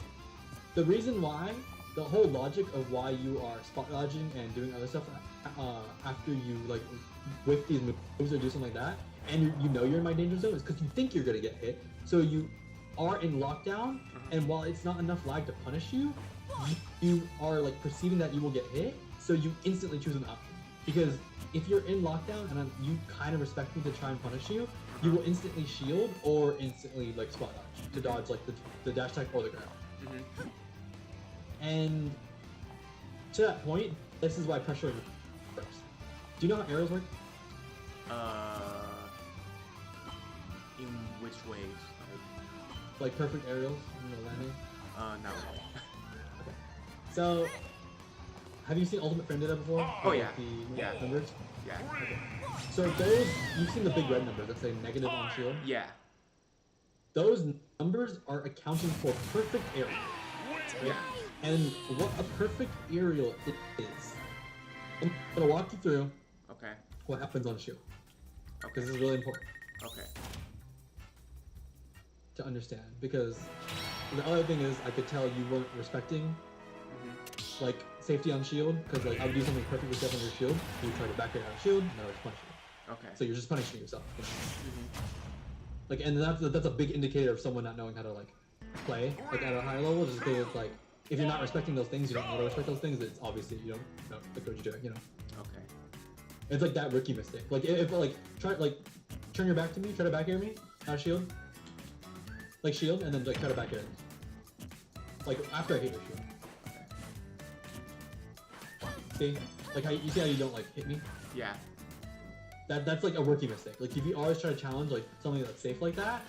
the reason why, the whole logic of why you are spot dodging and doing other stuff after you like whiff these moves or do something like that, and you know you're in my danger zone, is because you think you're gonna get hit. So you are in lockdown, and while it's not enough lag to punish you, you are like perceiving that you will get hit, so you instantly choose an option. Because if you're in lockdown and you kind of respect me to try and punish you, you will instantly shield or instantly like spot dodge to dodge like the dash attack or the grab. And to that point, this is why pressuring works. Do you know how arrows work? In which ways? Like perfect aerials in the landing? No. Okay. So, have you seen Ultimate Vendetta before? Oh yeah. The numbers? Yeah. Okay. So those, you've seen the big red numbers that say negative on shield? Yeah. Those numbers are accounting for perfect aerial. Yeah. And what a perfect aerial is. I'm gonna walk you through what happens on shield. Because this is really important to understand. Because the other thing is, I could tell you weren't respecting like safety on shield, because like I would do something perfectly safe on your shield, you try to back it out of shield, and I would punish you. Okay. So you're just punishing yourself. You know? Like, and that's a big indicator of someone not knowing how to like play like at a high level, just because it's like, if you're not respecting those things, you don't know to respect those things, it's obviously you don't know like what you're doing, you know? Okay. It's like that rookie mistake. Like if like try like turn your back to me, try to back air me out of shield. Like shield, and then like try to back it. Like after I hit your shield. See? Like how you see how you don't like hit me? Yeah. That's like a rookie mistake. Like if you always try to challenge like something that's safe like that,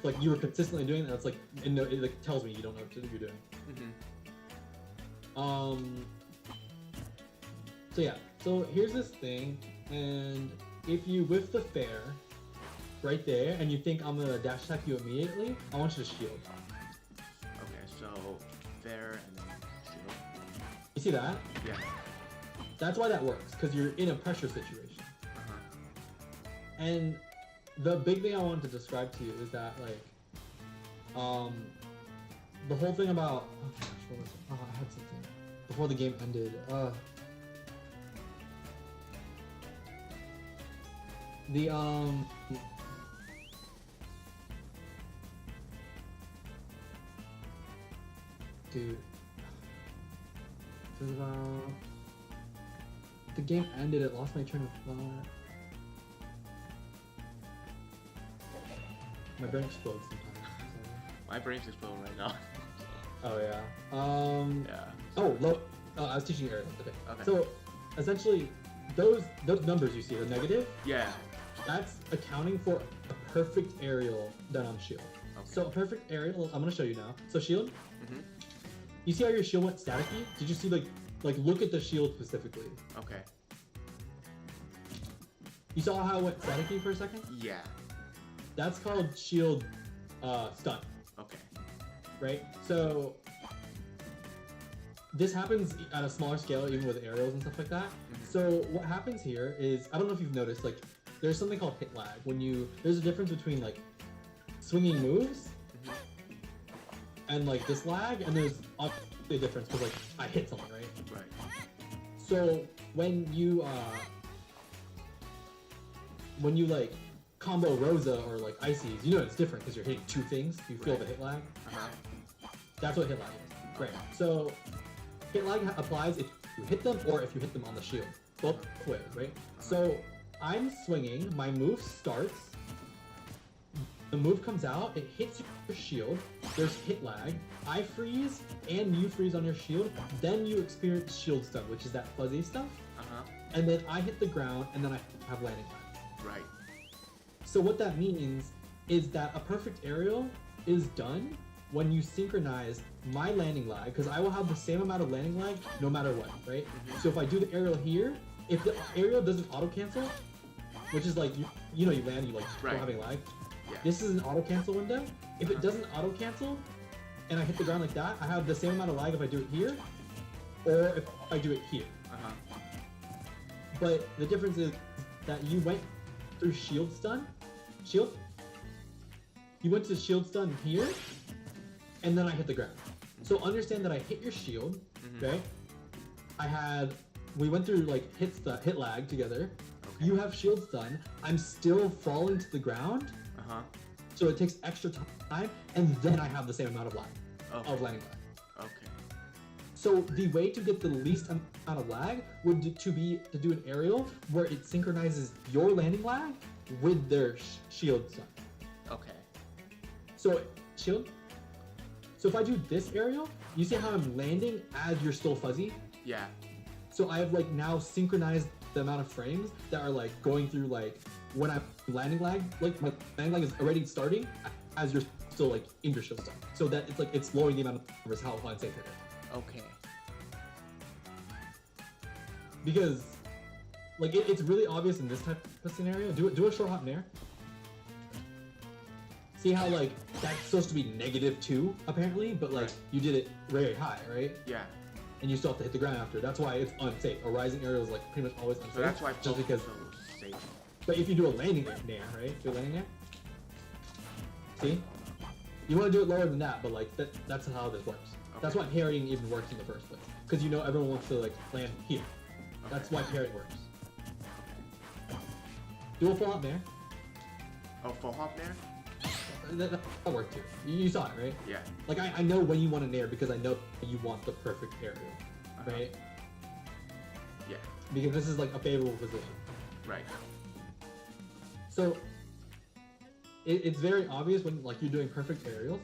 like you were consistently doing it, that's like it like tells me you don't know what you're doing. So yeah. So here's this thing, and if you whiff the fair right there, and you think I'm gonna dash attack you immediately, I want you to shield. Okay, so fair and then shield. You see that? Yeah. That's why that works, because you're in a pressure situation. And the big thing I wanted to describe to you is that like, the whole thing about oh gosh, what was it? Oh, I had something before the game ended. Dude, it was about the game ended. It lost my train of thought. My brain explodes sometimes. My brain's exploding right now. Oh yeah. Yeah. Oh, I was teaching you aerial. Okay. Okay. So, essentially, those numbers you see, the negative, Yeah. that's accounting for a perfect aerial done on shield. Okay. So a perfect aerial, I'm gonna show you now. So shield. Mhm. You see how your shield went staticky? Did you see like look at the shield specifically? Okay. You saw how it went staticky for a second? Yeah. That's called shield stun, Okay. right? So this happens at a smaller scale, even with aerials and stuff like that. So what happens here is, I don't know if you've noticed, like there's something called hit lag. There's a difference between like swinging moves and like this lag, and there's obviously a difference because like I hit something, right? Right. So when you like combo Rosa or like Ices, you know it's different because you're hitting two things. You feel the hit lag. That's what hit lag is. Right. So hit lag applies if you hit them or if you hit them on the shield. Both ways, right? So I'm swinging, my move starts, the move comes out, it hits your shield, there's hit lag, I freeze, and you freeze on your shield, then you experience shield stun, which is that fuzzy stuff, and then I hit the ground, and then I have landing lag. Right. So what that means is that a perfect aerial is done when you synchronize my landing lag, because I will have the same amount of landing lag no matter what, right? So if I do the aerial here, if the aerial doesn't auto cancel, which is like you land, you like don't having lag. Yeah. This is an auto cancel window. If it doesn't auto cancel, and I hit the ground like that, I have the same amount of lag if I do it here, or if I do it here. But the difference is that you went through shield stun, shield. You went to shield stun here, and then I hit the ground. So understand that I hit your shield, okay? We went through like hit lag together. Okay. You have shield stun. I'm still falling to the ground. So it takes extra time, and then I have the same amount of lag, of landing lag. Okay. So the way to get the least amount of lag would be to do an aerial where it synchronizes your landing lag with their shield stun. Okay. So shield. So if I do this aerial, you see how I'm landing as you're still fuzzy? Yeah. So I have like now synchronized the amount of frames that are like going through like when I'm landing lag, like my landing lag is already starting as you're still like in your shield stun. So that it's like it's lowering the amount of numbers how unsafe it is. Okay. Because like it's really obvious in this type of scenario. Do a short hop nair. See how like that's supposed to be -2 apparently, but like you did it very high, right? Yeah. And you still have to hit the ground after. That's why it's unsafe. A rising aerial is like pretty much always unsafe. So that's why just because. so safe. But if you do a landing nair, right? Do a landing nair. See? You want to do it lower than that, but like that's how this works. Okay. That's why parrying even works in the first place. Because you know everyone wants to like land here. Okay. That's why parrying works. Do a full hop nair. Oh, full hop nair? That worked too. You saw it, right? Yeah. Like I know when you want a nair because I know you want the perfect aerial, right? Yeah. Because this is like a favorable position. Right. So it's very obvious when like you're doing perfect aerials.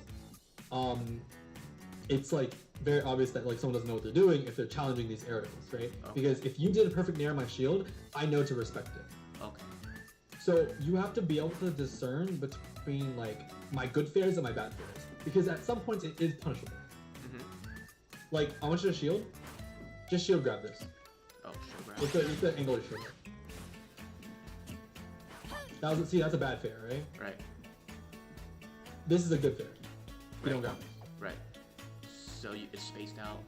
It's like very obvious that like someone doesn't know what they're doing if they're challenging these aerials, right? Okay. Because if you did a perfect nair on my shield, I know to respect it. Okay. So you have to be able to discern between like my good fairs and my bad fairs, because at some points it is punishable. Like I want you to shield, just shield grab this. Oh, shield grab. It's the angle of shield. See, that's a bad fair, right? Right. This is a good fair. You Right. don't grab this. Right. So it's spaced out.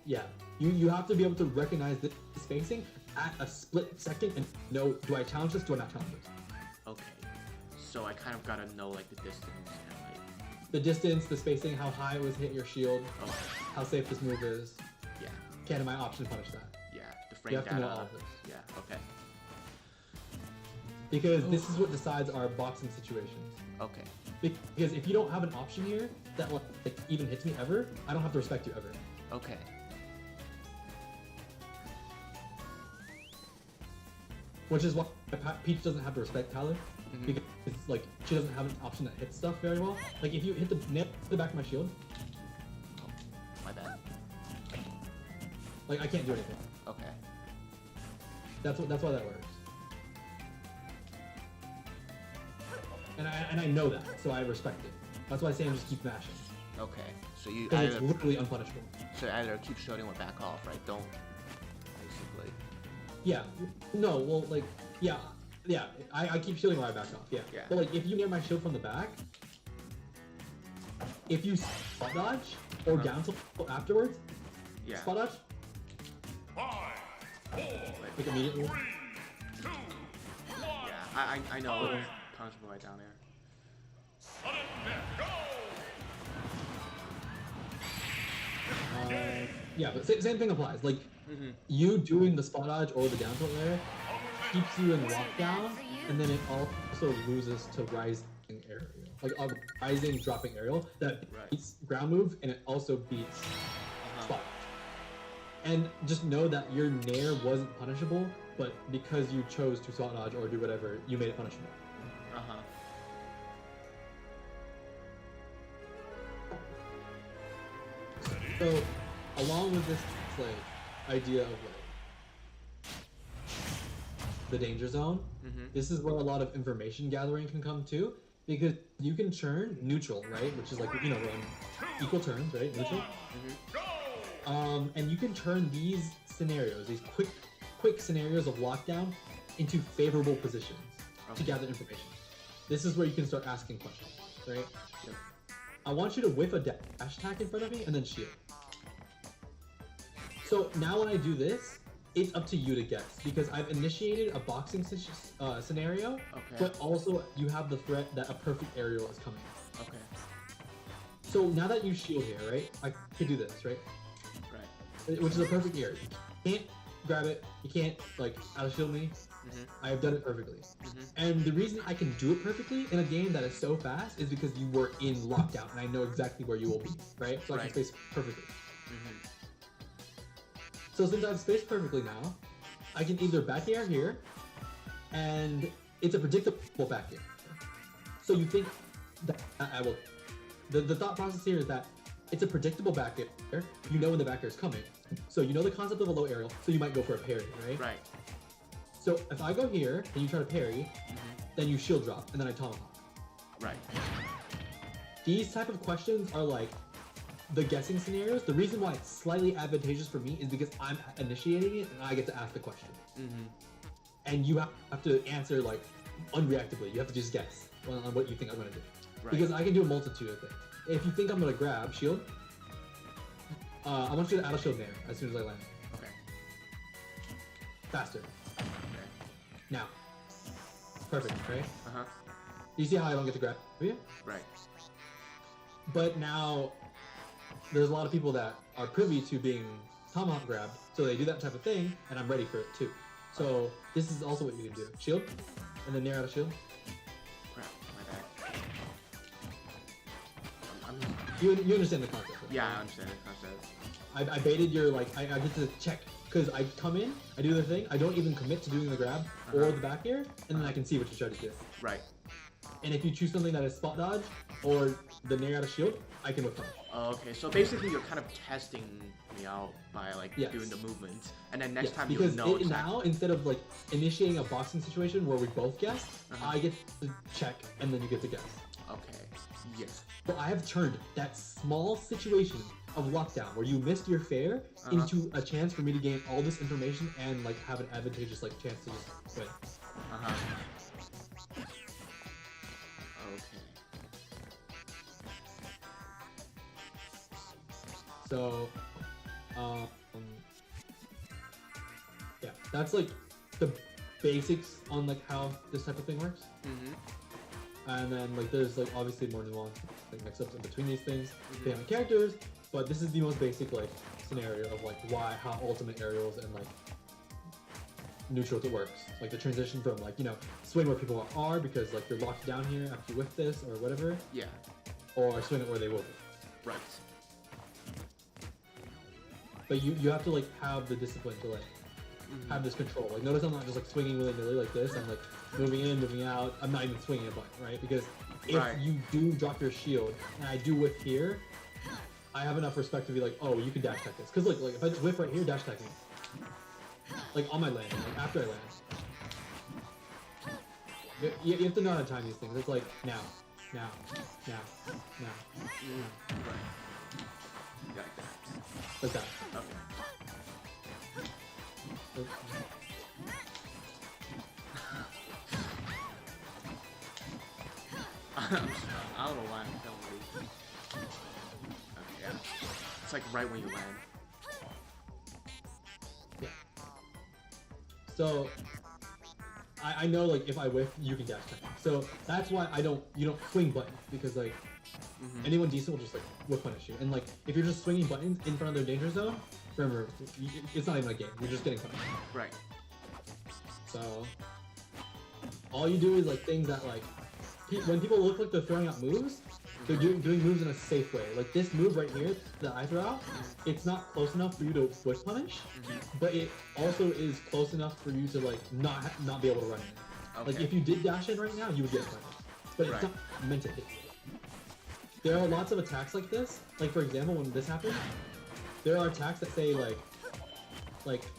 Yeah, you have to be able to recognize the spacing at a split second and know, do I challenge this, do I not challenge this? Okay. So I kind of gotta know like the distance and like. The distance, the spacing, how high it was hit your shield, Okay. how safe this move is. Yeah. Can my option punish that? Yeah. The You frame have data. to know all of this. Yeah. Okay. Because this is what decides our boxing situations. Okay. Because if you don't have an option here that like even hits me ever, I don't have to respect you ever. Okay. Which is why Peach doesn't have to respect Tyler. Because like she doesn't have an option that hits stuff very well. Like if you hit the back of my shield, Oh, my bad. like I can't do anything. Okay. That's why that works. And I know that, so I respect it. That's why Sam just keeps mashing. Okay. So you Because it's either literally unpunishable. keep shooting or back off, right? Don't. Basically. Yeah. No, well like yeah. I keep shielding while I back off, yeah. Yeah. But like if you near my shield from the back, if you spot dodge or down tilt afterwards, Yeah. spot dodge, 5, 4, like immediately. 3, 2, 1. Yeah. I know. It's punishable right down there. Sudden death, go! Yeah, but same thing applies. Like you doing the spot dodge or the down tilt there keeps you in lockdown, and then it also loses to rising aerial, like a rising dropping aerial that Right. beats ground move, and it also beats spot dodge. And just know that your nair wasn't punishable, but because you chose to spot dodge or do whatever, you made it punishable. Uh huh. So, along with this like idea of like the danger zone, this is where a lot of information gathering can come too, because you can turn neutral, right? Which is like when equal turns, right? Neutral. And you can turn these scenarios, these quick scenarios of lockdown, into favorable positions to gather information. This is where you can start asking questions, right? Yep. I want you to whiff a dash attack in front of me and then shield. So now when I do this, it's up to you to guess, because I've initiated a boxing scenario, Okay. but also you have the threat that a perfect aerial is coming. Okay. So now that you shield here, right? I could do this, right? Right. Which is a perfect aerial. You can't grab it. You can't like out shield me. I have done it perfectly. And the reason I can do it perfectly in a game that is so fast is because you were in lockdown and I know exactly where you will be, right? So I can Right. space perfectly. So since I've spaced perfectly now, I can either back air here, and it's a predictable back air. So you think that I will... The thought process here is that it's a predictable back air. You know when the back air is coming. So you know the concept of a low aerial, so you might go for a parry, right? Right. So if I go here, and you try to parry, then you shield drop, and then I tomahawk. Right. These type of questions are like the guessing scenarios. The reason why it's slightly advantageous for me is because I'm initiating it and I get to ask the question. And you have to answer like unreactively. You have to just guess on what you think I'm gonna do. Right. Because I can do a multitude of things. If you think I'm gonna grab shield, I want you to out of shield nair as soon as I land. Okay. Faster. Okay. Now. Perfect, right? Uh huh. You see how I don't get to grab you? Right. But now, there's a lot of people that are privy to being tomahawk grabbed, so they do that type of thing, and I'm ready for it too. So this is also what you can do. Shield, and then nair out of shield. Crap. My bad. I'm You understand the concept, right? yeah, I understand the concept. I baited your, like, I get to check, because I come in, I do the thing, I don't even commit to doing the grab or the back air, and then I can see what you try to do. Right. and if you choose something that is spot dodge or the nair out of shield, I can whip punish. Oh, okay, so basically you're kind of testing me out by like Yes. doing the movements, and then next Yes, time because you know now instead of like initiating a boxing situation where we both guess, I get to check and then you get to guess. Okay. Yes. So I have turned that small situation of lockdown where you missed your fare into a chance for me to gain all this information and like have an advantageous like chance to just win. Okay. So, yeah, that's like the basics on like how this type of thing works. And then like there's like obviously more nuance like mix-ups in between these things, depending on characters. But this is the most basic like scenario of like how ultimate aerials and like neutrals it works. Like the transition from like swing where people are because like you're locked down here after you whiff this or whatever. Yeah. Or swing it where they will be. Right. But you have to like have the discipline to like have this control. Like notice I'm not just like swinging willy-nilly like this. I'm like moving in, moving out. I'm not even swinging a button, right? Because if you do drop your shield and I do whiff here, I have enough respect to be like, oh, you can dash tech this. Because like if I just whiff right here, dash tech me. Like on my land, like after I land. You have to know how to time these things. It's like now. Right. Like that. Okay. I don't know why I'm feeling weak. Okay, yeah. It's like right when you land. Yeah. So I know like if I whiff, you can dash tech. So that's why you don't swing buttons because like anyone decent will just like whiff punish you. And like if you're just swinging buttons in front of their danger zone, remember it's not even a game. You're just getting punished. Right. So all you do is like things that like when people look like they're throwing out moves, they're doing moves in a safe way. Like this move right here that I throw out, it's not close enough for you to whiff punish, but it also is close enough for you to like not be able to run in. Okay. Like if you did dash in right now, you would get punished, but it's not meant to hit you. There are lots of attacks like this. Like for example, when this happens, there are attacks that say like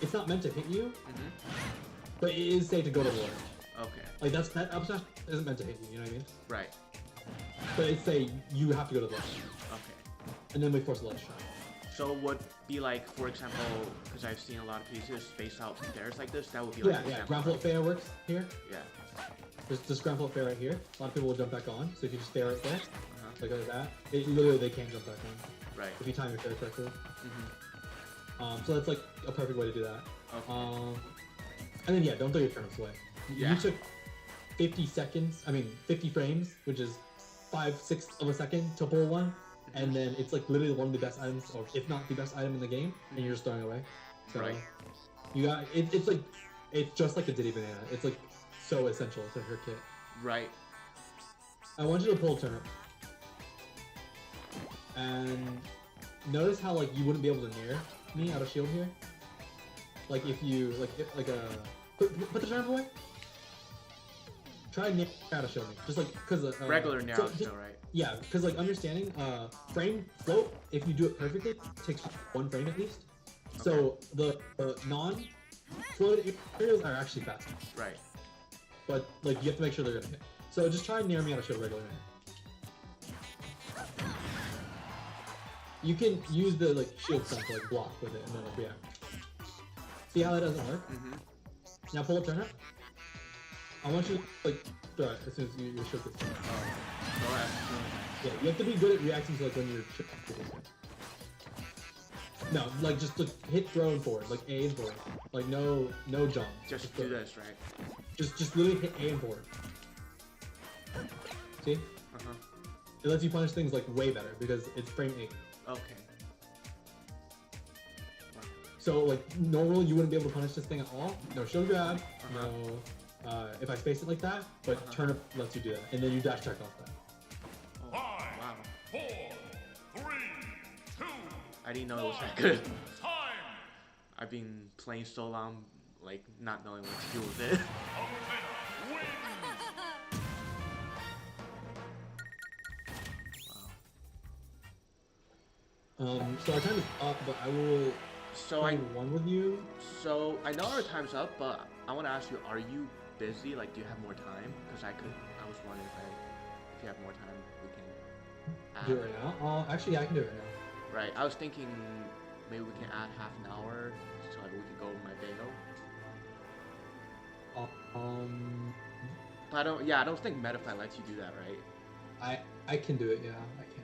it's not meant to hit you, but it is safe to go to war. Okay. Like that up smash isn't meant to hit you. You know what I mean? Right. But it's say you have to go to the ledge. Okay. And then we force the ledge shot. So it would be like, for example, because I've seen a lot of pieces spaced out stairs like this, that would be like Yeah. Ground float fair works here. Yeah. There's this ground float fair right here. A lot of people will jump back on. So if you just fair right there, like that, literally they can't jump back on. Right. If you time your fair correctly. So that's like a perfect way to do that. Okay. And then yeah, don't throw your turnips away. Yeah. You took 50 frames, which is 5/6 of a second to pull one, and then it's like literally one of the best items, or if not the best item in the game, and you're just throwing it away. So you got it's just like a Diddy banana. It's like so essential to her kit. Right. I want you to pull a turnip, and notice how like you wouldn't be able to nair me out of shield here. Like if you put the turnip away. Try and nair out of shield me, just like because regular nair out shield, right? Yeah, because like understanding frame float, if you do it perfectly, takes 1 frame at least. So the non-floated areas are actually faster. Right. But like you have to make sure they're gonna hit. So just try and nair me out of shield regular nair. You can use the like shield stun to like block with it and then like react. See how that doesn't work? Now pull a turnip. I want you to like throw it as soon as your shield gets done. Yeah, you have to be good at reacting to like when your shield gets done. No, like just hit throw and forward, like A and forward. Like no jump. Just do this, right? Just literally hit A and forward. See? It lets you punish things like way better because it's frame 8. Okay. So like normally you wouldn't be able to punish this thing at all. No shield grab, no if I space it like that, but turnip lets you do that. And then you dash check off that. Oh, 5, wow. 4, 3, 2, I didn't know it was that good. time. I've been playing so long, like not knowing what to do with it. Bayonetta wins. So our time is up, but I will So play one with you. So I know our time's up, but I want to ask you: are you busy? Like, do you have more time? Because I was wondering if you have more time, we can add. Do it right now? Actually, yeah, I can do it right now. Right. I was thinking maybe we can add half an hour so like we could go over my Bayo. But I don't think Metafy lets you do that, right? I can do it. Yeah, I can.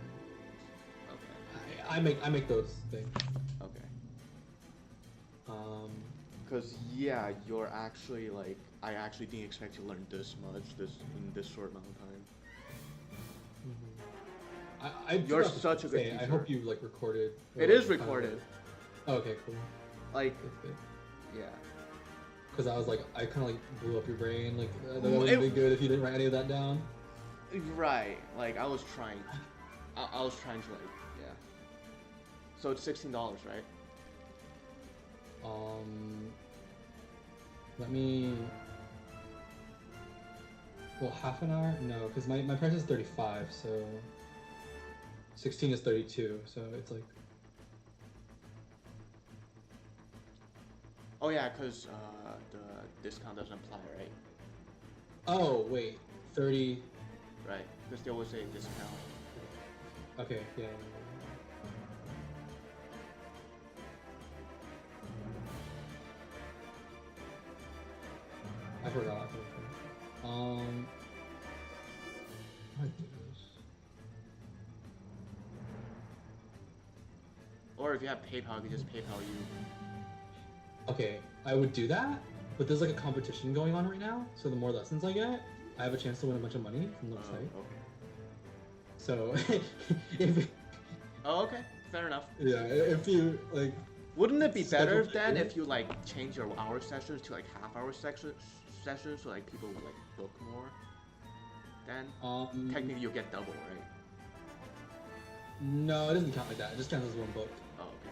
Okay. I make those things. Okay. Cause yeah, you're actually like I actually didn't expect you to learn this much in this short amount of time. You're such a good teacher. I hope you like recorded. It is recorded. Oh, okay, cool. Like, That's good. yeah. Because I was like, I kind of like blew up your brain. Like, that would be good if you didn't write any of that down. Right. Like, I was trying. I was trying to like, yeah. So it's $16, right? Let me. Well, half an hour? No, because my price is 35, so 16 is 32, so it's like. Oh yeah, because the discount doesn't apply, right? Oh wait, 30. Right, because they always say discount. Okay, yeah. I forgot. How do I do this? Or if you have PayPal, you can just PayPal you. Okay, I would do that, but there's like a competition going on right now, so the more lessons I get, I have a chance to win a bunch of money from the site. Okay. So, if Oh, okay. Fair enough. yeah, if you like, Wouldn't it be better schedule then it. if you like change your hour sessions to like half-hour sessions so like people would like book more? Then technically you'll get double, right? No, it doesn't count like that. It just counts as one book. Oh, okay.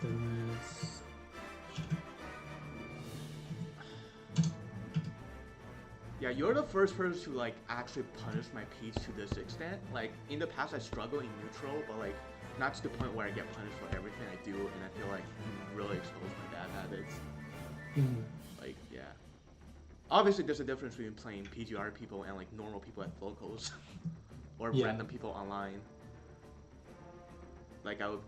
There's... Yeah, you're the first person to like actually punish my peach to this extent. Like in the past I struggle in neutral, but like not to the point where I get punished for everything I do, and I feel like I'm really exposed my bad habits. Like, yeah. Obviously there's a difference between playing PGR people and like normal people at locals. Or random people online. Like I would...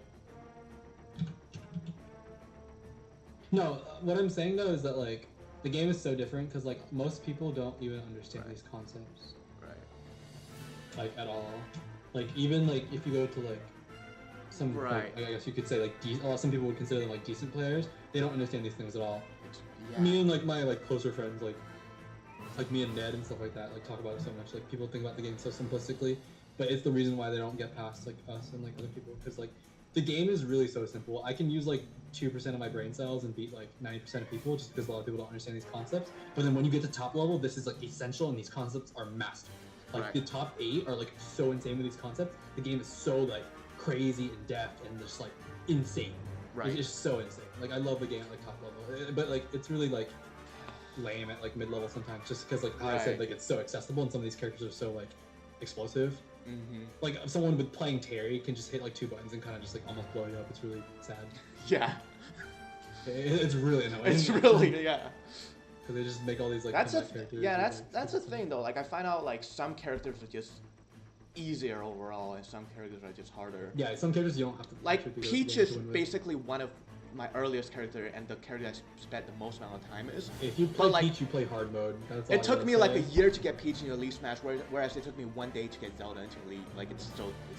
No, what I'm saying though is that like the game is so different because like most people don't even understand these concepts. Right. Like at all. Like even like if you go to like some like, I guess you could say like some people would consider them like decent players. They don't understand these things at all. Yeah. Me and like my like closer friends like me and Ned and stuff like that like talk about it so much. Like people think about the game so simplistically, but it's the reason why they don't get past like us and like other people because like the game is really so simple. I can use like 2% of my brain cells and beat like 90% of people just because a lot of people don't understand these concepts. But then when you get to top level, this is like essential and these concepts are mastered. Like the top 8 are like so insane with these concepts. The game is so like crazy in depth and just like insane. Right. It's just so insane. Like I love the game at like top level, but like it's really like lame at like mid level sometimes just because like I said like it's so accessible and some of these characters are so like explosive. Like someone with playing Terry can just hit like 2 buttons and kind of just like almost blow you up. It's really sad. Yeah. It's really annoying. It's really Because they just make all these like characters. Yeah, that's the thing though. Like I find out like some characters are just easier overall and some characters are just harder. Yeah, some characters you don't have to. Like Peach is basically one of my earliest character and the character I spent the most amount of time is. If you play Peach, you play hard mode. That's all it took me like a year to get Peach in Elite Smash, whereas it took me 1 day to get Zelda into Elite. Like it's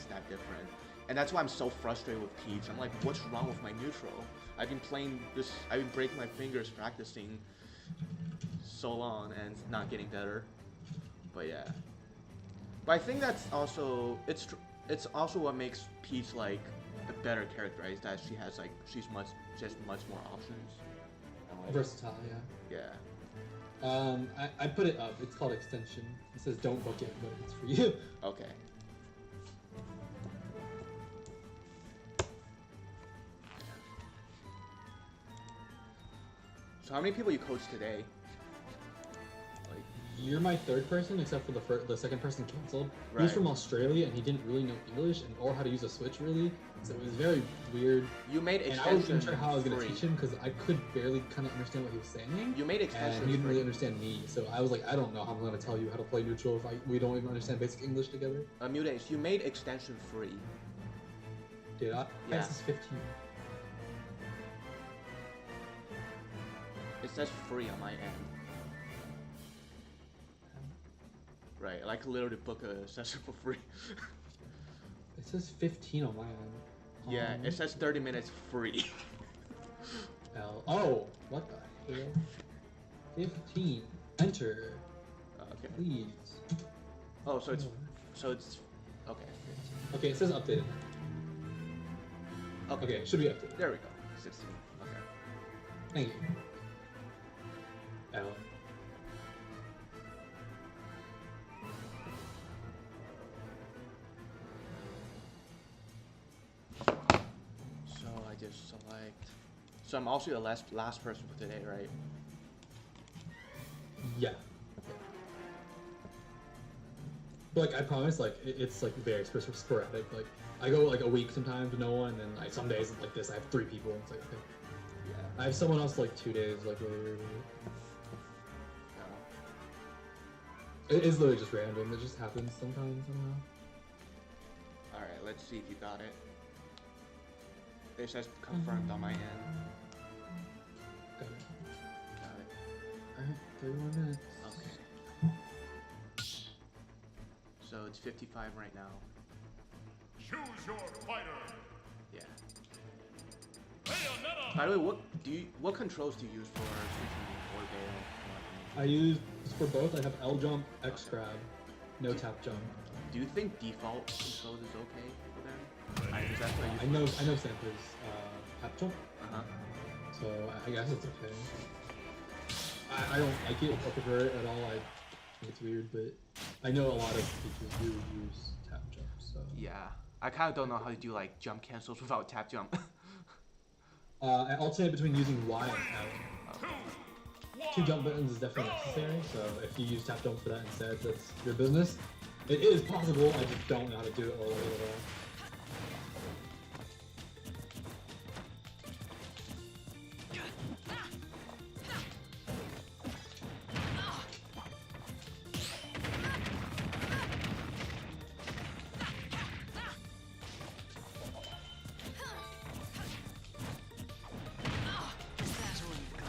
that different, and that's why I'm so frustrated with Peach. I'm like, what's wrong with my neutral? I've been playing this. I've been breaking my fingers practicing so long and it's not getting better. But yeah, but I think that's also it's also what makes Peach like a better character, right? Is that she has like she's much more options. Like, versatile, yeah. Yeah. I put it up. It's called extension. It says don't book it, but it's for you. Okay. So how many people you coached today? you're my third person, except for the second person canceled. Right. He was from Australia and he didn't really know English or how to use a Switch really, so it was very weird. You made And I wasn't extension sure how I was gonna free. teach him because I could barely kind of understand what he was saying. You made extension And he didn't free. really understand me, so I was like, I don't know how I'm gonna tell you how to play neutral if we don't even understand basic English together. MuteAce, you made extension free. Did I? Yeah. This is 15. It says free on my end. Right, I could literally book a session for free. It says 15 on my end. Yeah, it says 30 minutes free. Oh, what the hell? 15. Enter. Okay. Please. Oh, so it's okay. Okay, it says updated. Okay, it should be updated. There we go. 16. Okay. Thank you. L. So I just select. So I'm also the last person for today, right? Yeah. But like I promise, like it's like very sporadic. Like I go like a week sometimes with no one, and like some days like this I have 3 people. It's like okay. Yeah. I have someone else like 2 days like later. No. It is literally just random. It just happens sometimes somehow. All right, let's see if you got it. It says confirmed on my end. Got it. Got it. Alright, 31 minutes. Okay. So it's 55 right now. Choose your fighter. Yeah. Bayonetta. By the way, what controls do you use for Suki or Bayo? I use for both. I have L jump, X grab, no tap jump. Do you think default controls is okay for them? Is that what I know Santa's tap jump, Uh-huh. so I guess it's okay. I don't like it or prefer it at all. I think it's weird, but I know a lot of teachers do use tap jump. So Yeah. I kind of don't know how to do like jump cancels without tap jump. I alternate between using Y and L. 2 jump buttons is definitely necessary, so if you use tap jump for that instead, that's your business. It is possible, I just don't know how to do it or like it at all. Is that all you've got?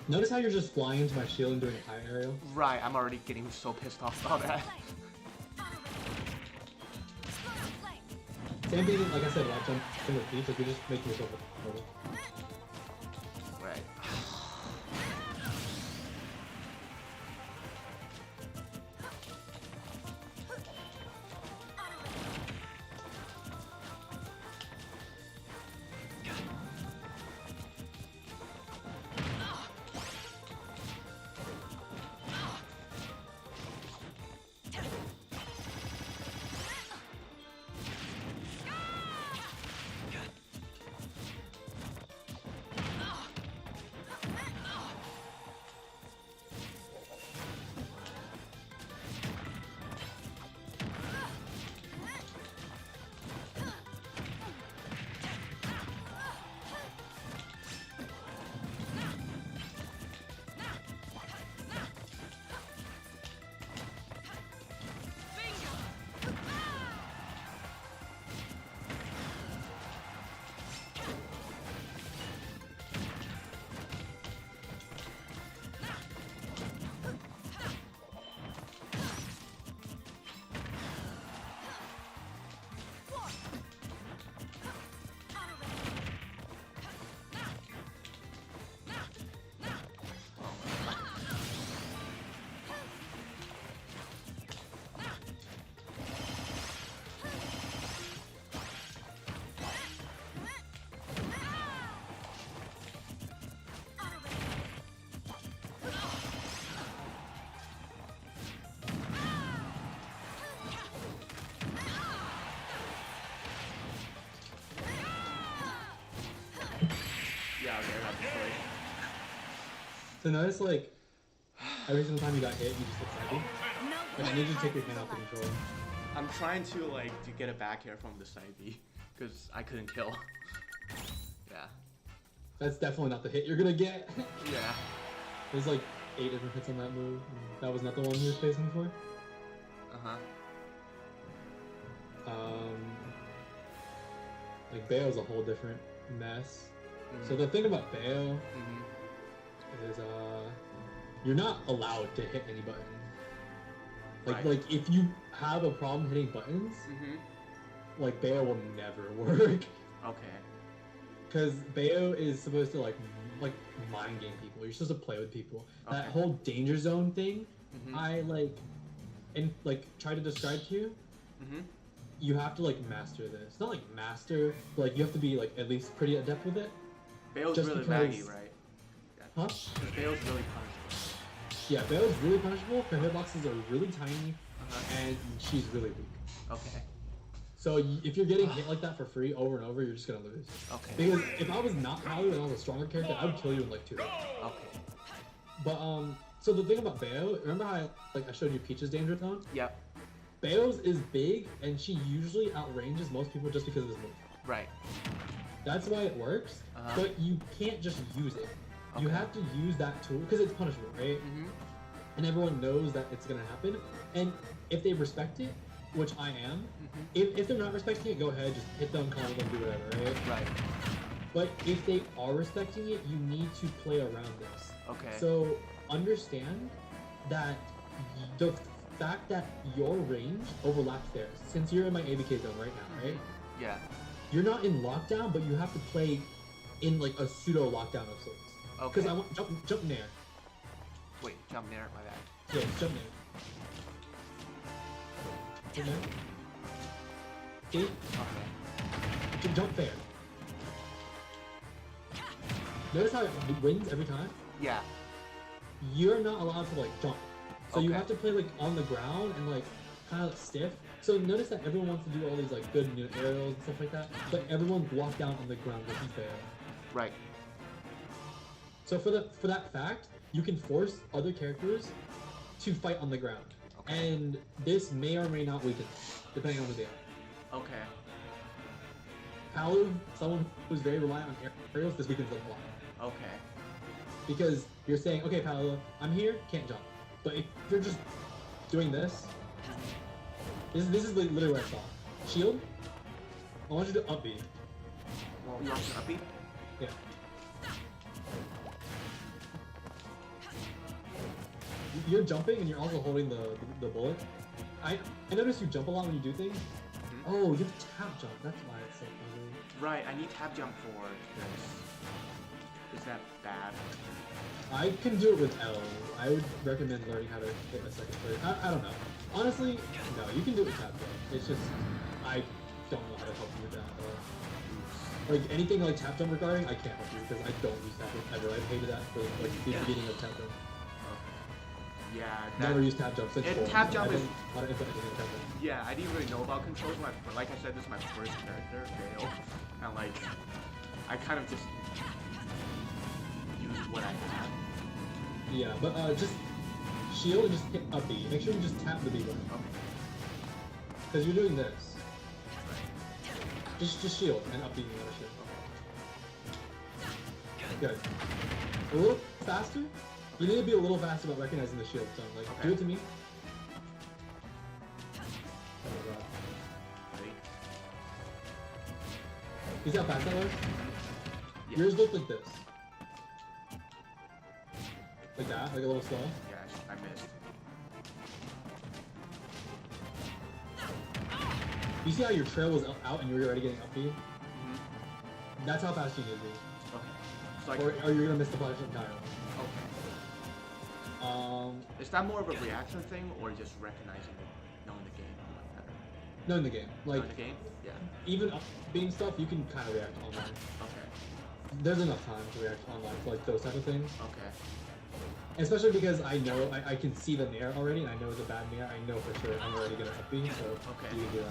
Notice how you're just flying into my shield and doing a high aerial? Right, I'm already getting so pissed off about that. Same thing, like I said, like jump in with these, like you're just making yourself a portal. Right. Yeah, okay, I got the story. So notice like every single time you got hit, you just hit side B. Like, I need you to take your hand off the controller. I'm trying to to get it back here from the side B, because I couldn't kill. Yeah. That's definitely not the hit you're gonna get. Yeah. There's like 8 different hits on that move. That was not the one he was facing before. Uh-huh. Like Bayo's a whole different mess. Mm-hmm. So the thing about Bayo is you're not allowed to hit any button. Like if you have a problem hitting buttons, like Bayo will never work. Okay. Because Bayo is supposed to like mind game people. You're supposed to play with people. Okay. That whole danger zone thing, I try to describe to you. You have to like master this. Not like master, but like you have to be like at least pretty adept with it. Bayo's Just really because- laggy, right? Huh? Bayo's really punishable. Yeah, Bayo's really punishable. Her hitboxes are really tiny, and she's really weak. Okay. So if you're getting hit like that for free over and over, you're just gonna lose. Okay. Because if I was not Palu and I was a stronger character, I would kill you in like 2 hits. Okay. But so the thing about Bayo, remember how I showed you Peach's danger zone? Yep. Bayo's is big, and she usually outranges most people just because of this move. Right. That's why it works, but you can't just use it. You Okay. have to use that tool because it's punishable, right? And everyone knows that it's gonna happen. And if they respect it, which I am, if they're not respecting it, go ahead, just hit them, call them, do whatever, right? Right. But if they are respecting it, you need to play around this. Okay. So understand that the fact that your range overlaps theirs, since you're in my ABK zone right now, right? Yeah. You're not in lockdown, but you have to play in like a pseudo lockdown of sorts. Okay. Because I want jump in there. Wait, jump near my bad. Yeah, jump there. Jump there. See? Okay. Jump fair. Notice how it wins every time? Yeah. You're not allowed to like jump. So you Okay. have to play like on the ground and like kind of stiff. So notice that everyone wants to do all these like good aerials and stuff like that, but everyone's locked down on the ground, which is fair. Right. So for that fact, you can force other characters to fight on the ground. Okay. And this may or may not weaken them, depending on who they are. Okay. Palu, someone who's very reliant on aerials, this weakens them a lot. Okay. Because you're saying, okay, Palu, I'm here, can't jump. But if you're just doing this, this is literally what I saw. Shield, I want you to up B. Well, you want to upbeat? Yeah. You're jumping and you're also holding the bullet. I notice you jump a lot when you do things. Oh, you have tap jump. That's why it's so funny. Right, I need tap jump for this. Is that bad? I can do it with L. I would recommend learning how to hit a second player. I don't know. Honestly, no, you can do it with tap jump. It's just I don't know how to help you with that. Like anything like tap jump regarding, I can't help you because I don't use tap jump ever. I've hated that for like the beginning of tap jump. Yeah. Never used tap jump since. And 4. tap jump I is- don't know how to implement anything in tap jump. Yeah, I didn't really know about controls. Like I said, this is my first character, Bayo, and like I kind of just used what I had. Yeah, but just shield and just hit up B. Make sure you just tap the B button. Okay. Because you're doing this. Just shield and up B and other shit. Good. A little faster? You need to be a little faster about recognizing the shield zone. Like, Okay. do it to me. Oh my god. Ready? You see how fast that was? Yeah. Yours looked like this. Like that, like a little slow. Yeah, I missed. You see how your trail was out and you were already getting up B? That's how fast you need to be. Okay. So I Or you're gonna miss the punish entirely. okay. Is that more of a reaction thing or just recognizing it, knowing the game a lot better? No, in the game. Like, Knowing the game? Yeah. even up being stuff, you can kind of react online. Okay. There's enough time to react online for like those type of things. Okay. Especially because I know I can see the nair already, and I know it's a bad nair. I know for sure I'm already gonna up B, so Okay. you can do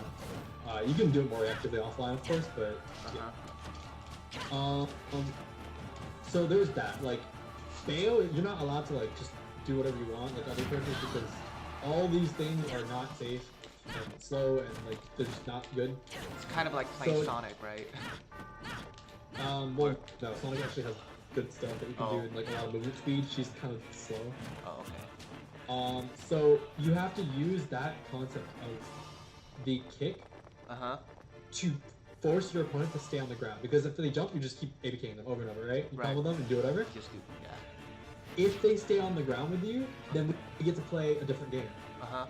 that. You can do it more reactively offline, of course, but Uh-huh. yeah. So there's that. Like, Bayo, you're not allowed to like just do whatever you want like other characters because all these things are not safe and slow and like they're just not good. It's kind of like playing So- Sonic, right? Well, no, Sonic actually has good stuff that you can do in like a lot of movement speed. She's kind of slow. Oh, okay. So you have to use that concept of the kick Uh-huh. to force your opponent to stay on the ground because if they jump, you just keep ABKing them over and over, right? You Right. combo them and do whatever. Just do, yeah. If they stay on the ground with you, then we get to play a different game. Uh-huh.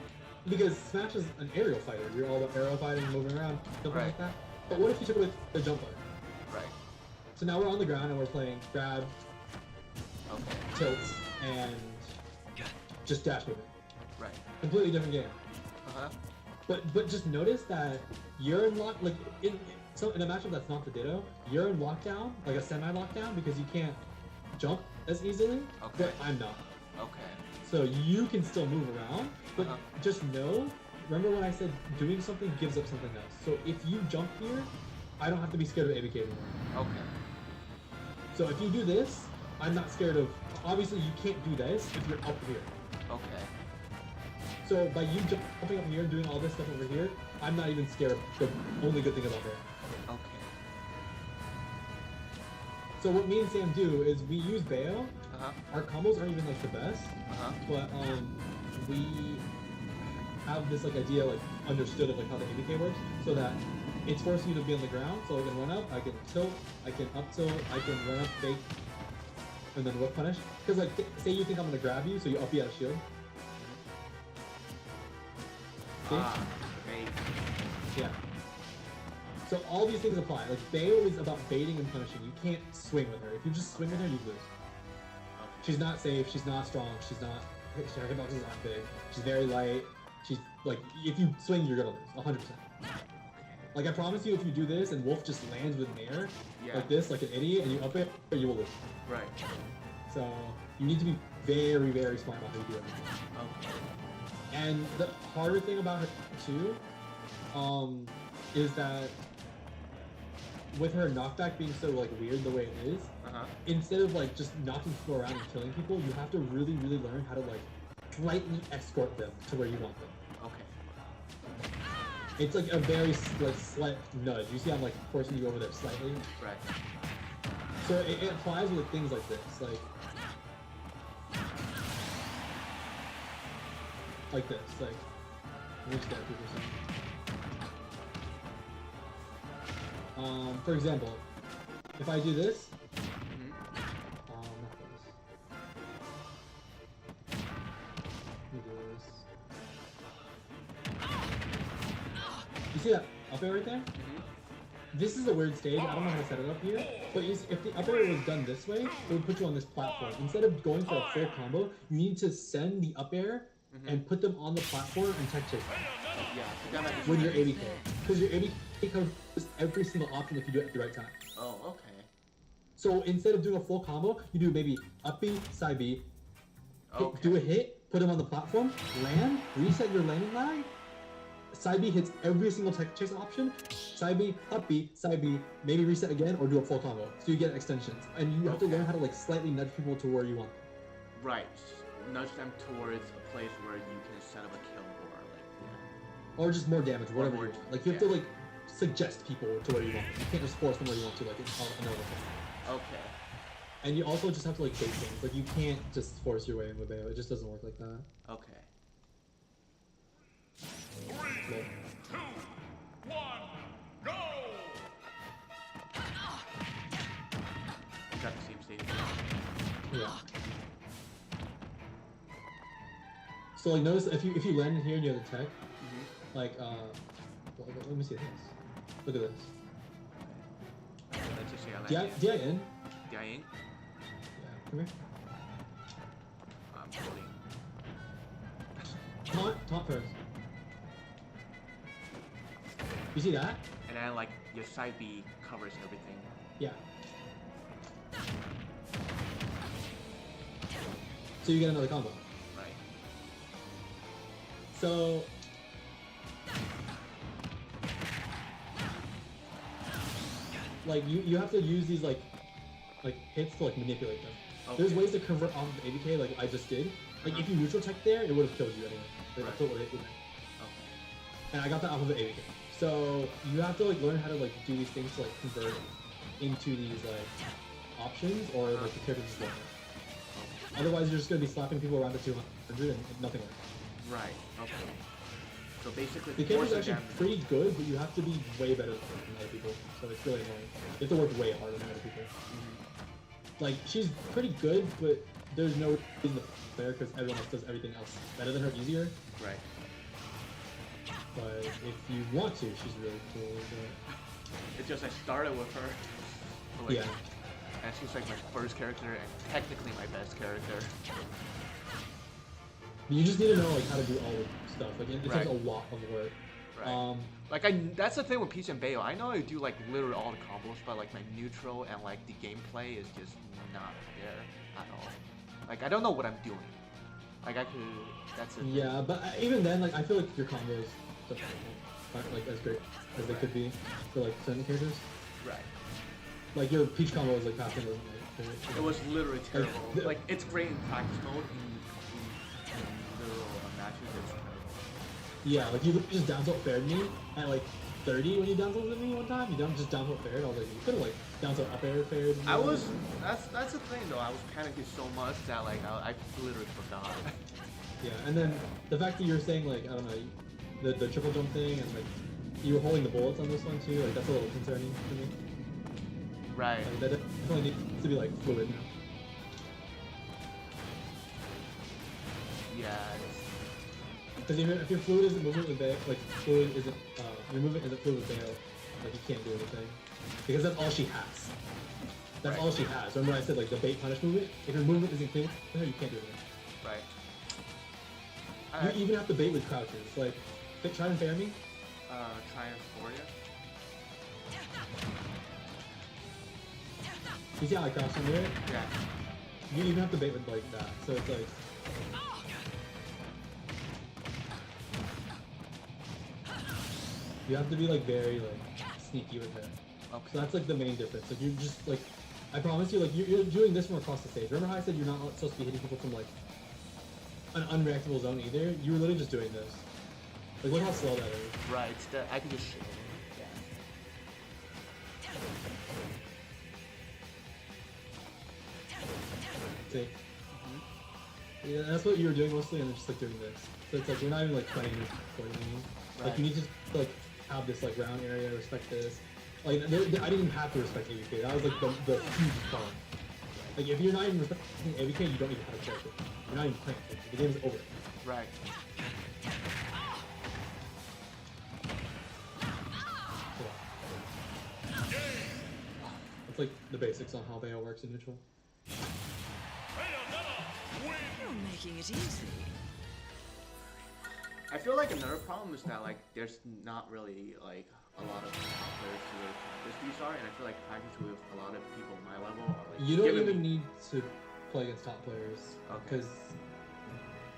Because Smash is an aerial fighter. You're all about aerial fighting, moving around, something Right. like that. But what if you took it with the jumper? Right. So now we're on the ground and we're playing grab, Okay. tilts, and just dash movement. Right. Completely different game. Uh-huh. But just notice that you're in lock like in a matchup that's not the Ditto, you're in lockdown, like a semi-lockdown, because you can't jump as easily. Okay. But I'm not. Okay. So you can still move around, but Uh-huh. just know, remember when I said doing something gives up something else. So if you jump here, I don't have to be scared of ABK anymore. Okay. So if you do this, I'm not scared of, obviously you can't do this if you're up here. Okay. So by you jumping up here and doing all this stuff over here, I'm not even scared of the only good thing about it. Okay. So what me and Sam do is we use Bayo. Uh-huh. Our combos aren't even like the best, Uh-huh. but we have this like idea like understood of like how the ABK works, so that it's forcing you to be on the ground. So I can run up, I can tilt, I can up tilt, I can run up, fake, and then whip punish. Because like say you think I'm gonna grab you, so you up you out of shield. See? Ah, great. Yeah. So all these things apply. Like Bayo is about baiting and punishing. You can't swing with her. If you just swing with her, you lose. She's not safe. She's not strong. She's not. Her hitboxes aren't big. She's very light. She's like, if you swing, you're gonna lose, 100%. Like I promise you, if you do this and Wolf just lands with an air Yeah. like this, like an idiot, and you up it, you will lose. Right. So you need to be very, very smart about how you do it. Okay. And the harder thing about her too, is that with her knockback being so like weird the way it is, Uh-huh. instead of like just knocking people around and killing people, you have to really, really learn how to like slightly escort them to where you want them. Okay. It's like a very like slight nudge. You see, I'm like forcing you over there slightly. Right. So it applies with things like this, like this, like. Let me just get a quick second. For example, if I do this, Mm-hmm. not this. Let me do this. You see that up air right there? Mm-hmm. This is a weird stage. I don't know how to set it up here. But if the up air was done this way, it would put you on this platform. Instead of going for a full combo, you need to send the up air and put them on the platform and tech chase them Yeah. I forgot about this. with your ABK. Because your ABK covers every single option if you do it at the right time. Oh, okay. So instead of doing a full combo, you do maybe up B, side B, Okay. do a hit, put him on the platform, land, reset your landing lag. Side B hits every single tech chase option. Side B, up B, side B, maybe reset again or do a full combo. So you get extensions. And you have to learn how to like slightly nudge people to where you want them. Right. Nudge them towards a place where you can set up a kill or like. Or just more damage, whatever more you want. Like you have to like suggest people to where you want them. You can't just force them where you want to, like it's another thing. Okay. And you also just have to like bait things. Like you can't just force your way in with Bayo. It just doesn't work like that. Okay. 3, Like, 2, 1, go! Got the same stage. yeah. So like notice if you land in here and you have the tech, like well, let me see this. Look at this. Let's just say I like DI in. Dying. Yeah, come here. I'm holding. Taunt first. You see that? And then like your side B covers everything. Yeah. So you get another combo. Right. So like you have to use these like like hits to like manipulate them. Okay. There's ways to convert off of ABK like I just did. Like if you neutral tech there, it would have killed you anyway. Like, that's what it would. Okay. And I got that off of the ABK. So you have to like learn how to like do these things to like convert into these like options or like the characters just won't. Otherwise, you're just gonna be slapping people around at 200 and nothing works. Right. Okay. So basically, The character's force actually damage. pretty good, but you have to be way better than other people. So it's really annoying. You have to work way harder than other people. Like she's pretty good, but there's no reason to play her because everyone else does everything else better than her, easier. Right. But if you want to, she's really cool. But... It's just I started with her. So, like, yeah. And she's like my first character and technically my best character. You just need to know like how to do all the stuff. Like it Right. takes a lot of work. Right. Like that's the thing with Peach and Bayo. I know I do like literally all the combos, but like my neutral and like the gameplay is just not there at all. Like I don't know what I'm doing. Like I could. That's it. Yeah, but even then, like I feel like your combos aren't like as great as they could be for like certain characters. Right. Like your Peach combo is like passing wasn't like great. It was literally terrible. the- Like it's great in practice mode. In literal matches, it's terrible. Yeah, like you just down tilt fared me at like 30 when you down tilted me one time. You just down tilt fared. I was like, you could have like down tilt up air fared. I was. That's the thing though. I was panicking so much that like I literally forgot. Yeah, and then the fact that you were saying like I don't know, the triple jump thing and like you were holding the bullets on this one too. Like that's a little concerning to me. Right. Like, that definitely needs to be like fluid now. Yeah. Because if your fluid isn't moving with Bayo, like fluid isn't your movement isn't fluid with Bayo, like you can't do anything. Because that's all she has. That's Right. all she has. Remember I said like the bait punish movement? If your movement isn't clear with her, you can't do anything. Right. You even have to bait with crouches. Like try and fair me. Try and for you. You see how I crouch under it? Yeah. You even have to bait with like that. So it's like you have to be like very like sneaky with her. Okay. So that's like the main difference. Like you're just like, I promise you, like you're doing this from across the stage. Remember how I said you're not supposed to be hitting people from like an unreactable zone either? You were literally just doing this. Like look how slow that is. Right. I can just. Yeah. See? Yeah, that's what you were doing mostly, and then just like doing this. So it's like you're not even like playing your coordinating. Like Right. you need to like have this like round area, respect this. Like I didn't even have to respect ABK. That was like the huge problem. Like if you're not even respecting ABK, you don't even have a character. You're not even playing. The game is over. Right. It's like the basics on how Bayo works in neutral. Bayonetta wins. You're making it easy. I feel like another problem is that like there's not really like a lot of top players to really practice PGR, and I feel like practice with a lot of people my level are like You don't giving even me- need to play against top players Okay.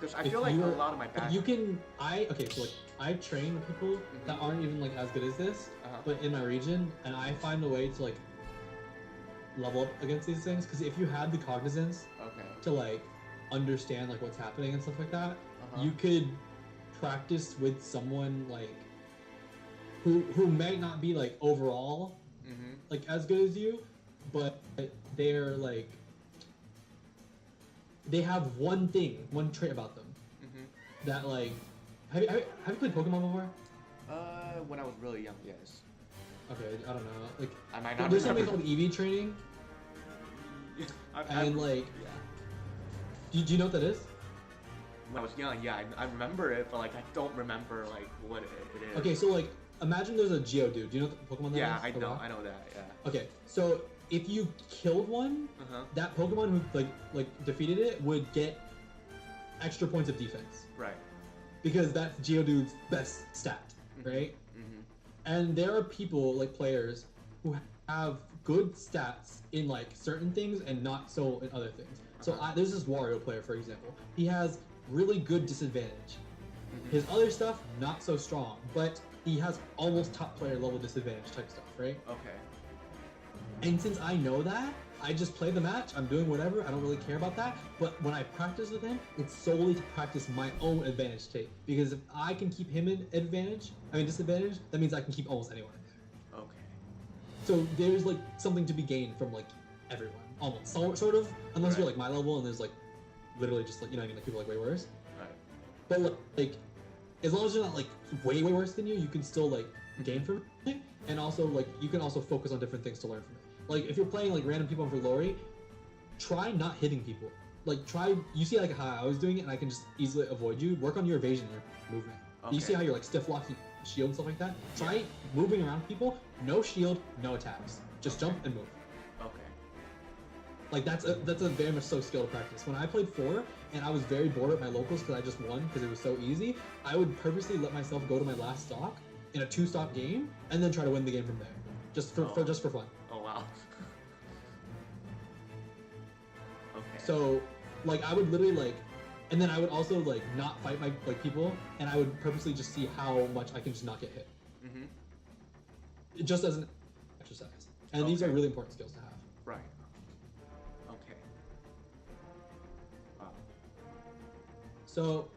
because I feel like a lot of my back. you can okay, so like I train with people that aren't even like as good as this, Uh-huh. but in my region, and I find a way to like level up against these things. Because if you had the cognizance Okay. to like understand like what's happening and stuff like that, Uh-huh. you could practice with someone like who may not be like overall Mm-hmm. like as good as you, but they're like they have one trait about them Mm-hmm. that like have you played Pokemon before? When I was really young, yes. Okay, I don't know. Like I might not there's something remember. called EV training, and like yeah. do you know what that is? When I was young, yeah, I remember it, but like I don't remember like what it is. Okay, so like imagine there's a Geodude. Do you know what Pokemon that Yeah, is? I The know, rock? I know that. Yeah. Okay, so if you killed one, Uh huh. that Pokemon who like defeated it would get extra points of defense Right. because that's Geodude's best stat, right? Mm-hmm. And there are people like players who have good stats in like certain things and not so in other things. So there's this Wario player, for example. He has really good disadvantage. His other stuff not so strong, but he has almost top player level disadvantage type stuff, right? Okay. And since I know that, I just play the match. I'm doing whatever. I don't really care about that. But when I practice with him, it's solely to practice my own advantage tape. Because if I can keep him in disadvantage, that means I can keep almost anyone. Okay. So there's like something to be gained from like everyone, almost sort of, unless you're like my level and there's like literally just like, you know what I mean, like people like way worse. Right. But like as long as you're not like way worse than you can still like gain from it, and also like you can also focus on different things to learn from it. Like if you're playing like random people for Lori, try not hitting people. Like you see like how I was doing it and I can just easily avoid you. Work on your evasion, your movement. Okay. You see how you're like stiff locking shield and stuff like that? Try moving around people, no shield, no attacks. Just jump and move. Okay. Like that's a very much so skill to practice. When I played 4 and I was very bored at my locals because I just won because it was so easy, I would purposely let myself go to my last stock in a 2-stock game and then try to win the game from there. Just for fun. Oh wow. Okay. So like I would literally like, and then I would also like not fight my like people, and I would purposely just see how much I can just not get hit. Just as an exercise. And these are really important skills to have. Right. Okay. Wow. So,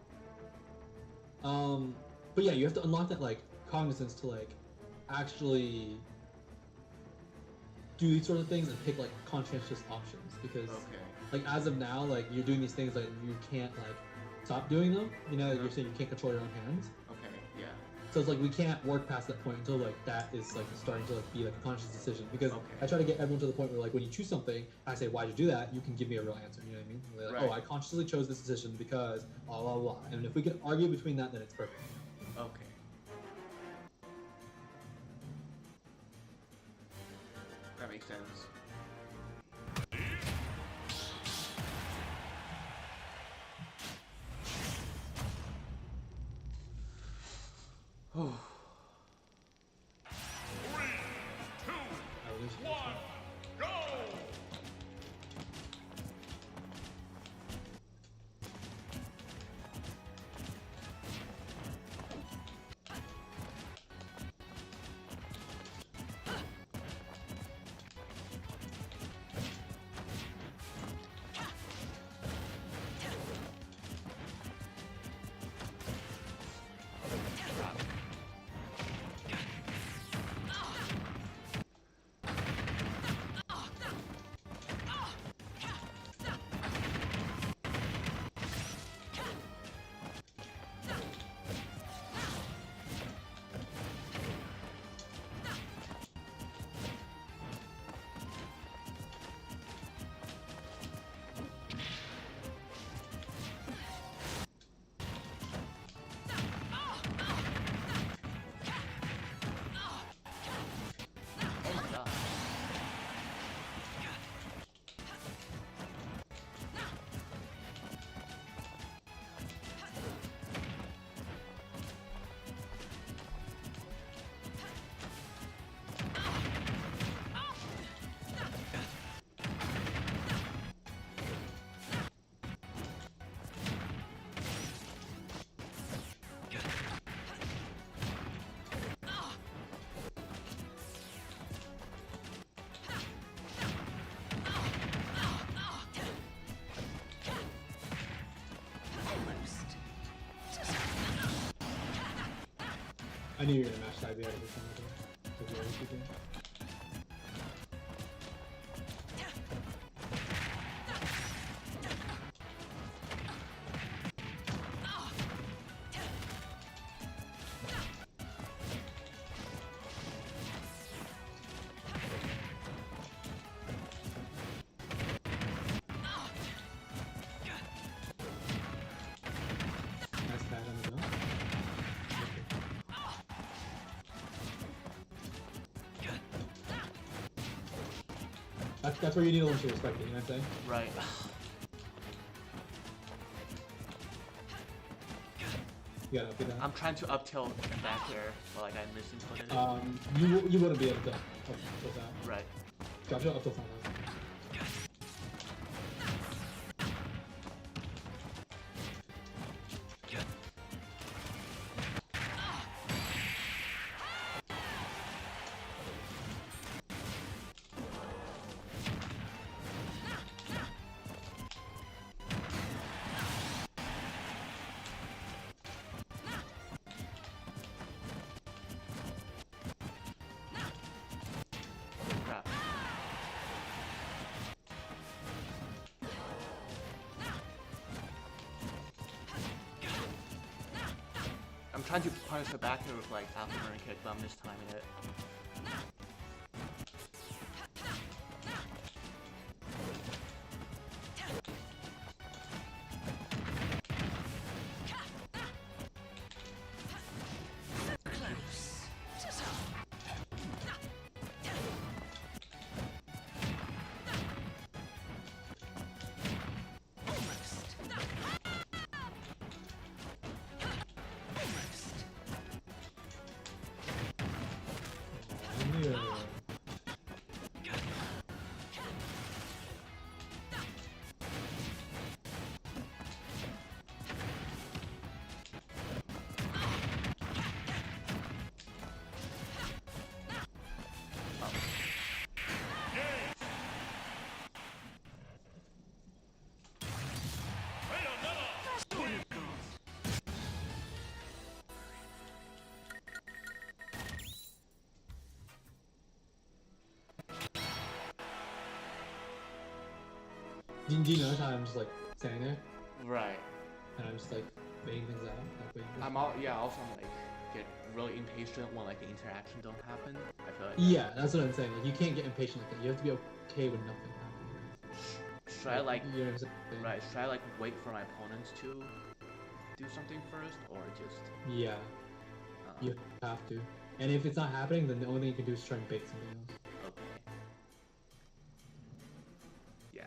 but yeah, you have to unlock that like cognizance to like actually do these sort of things and pick like conscientious options, because like as of now, like you're doing these things like you can't like stop doing them. You know, like you're saying you can't control your own hands. Okay. Yeah. So it's like we can't work past that point until like that is like starting to like be like a conscious decision. Because I try to get everyone to the point where like when you choose something, I say, why'd you do that? You can give me a real answer. You know what I mean? Like, Right. oh, I consciously chose this decision because blah blah blah. And if we can argue between that, then it's perfect. Okay. That makes sense. Oh. 3, 2, 1, go! Oh my god. I knew you were gonna match side B out of this one. Nice pad on the jump. That's where you need to learn to respect it, you know what I'm saying? Right. You gotta update that. I'm trying to up tilt back there, but like I'm missing it. You wouldn't be able to up that. Right. Drop it up till time. trying to punish the back air with like afterburn kick, but I'm mistiming it. Do you notice how I'm just like standing there Right. and I'm just like waiting things out? Like, waiting things I'm all, yeah, also I'm like get really impatient when like the interaction don't happen. I feel like Yeah, that's what I'm saying. Like you can't get impatient like that. You have to be okay with nothing happening. should I like You know what I'm saying? right, should I like wait for my opponents to do something first or just Yeah, you have to. And if it's not happening, then the only thing you can do is try and bait something else. okay. Yeah.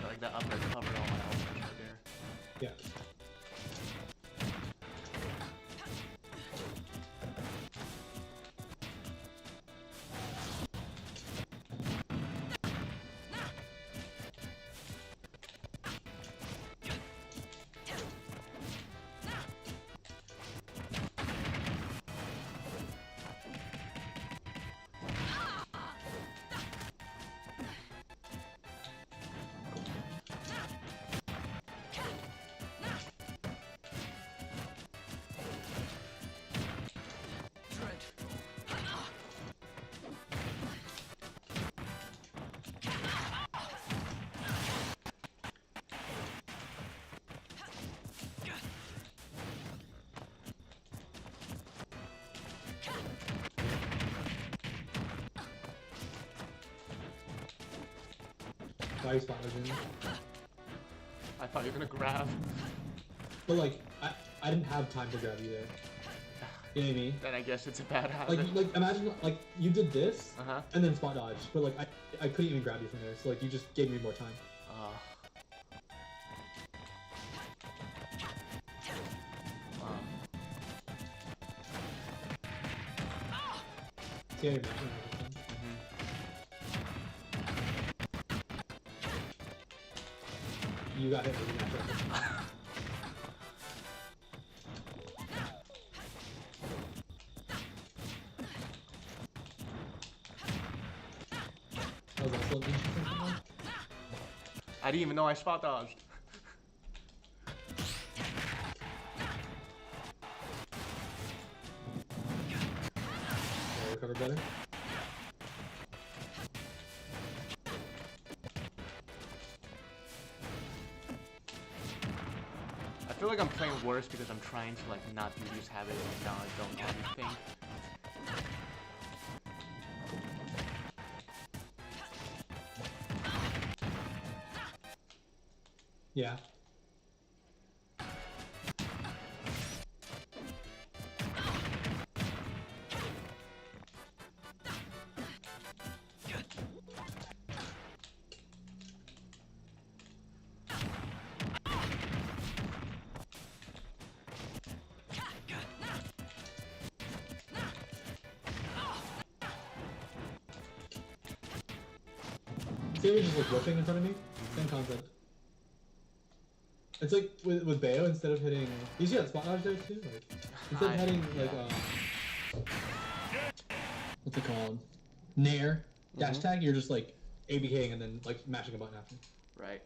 Like that upper covered all my elements right there. Yeah. Why spot was in? I thought you were gonna grab. But like, I didn't have time to grab you there. You know what I mean? Then I guess it's a bad habit. Like imagine like you did this Uh-huh. and then spot dodge, but like I couldn't even grab you from there, so like you just gave me more time. Wow. See how you're matching everything? You got hit with the match everything. That was also an interesting one. I didn't even know I spot dodged. Recover better. I feel like I'm playing worse because I'm trying to like not do these habits and now I don't know anything. Yeah. instead of just like whipping in front of me, same concept. It's like with Bayo, instead of hitting, you see that spot dodge there too. Like instead of hitting like what's it called, nair dash tag, you're just like ABKing and then like mashing a button after. Right.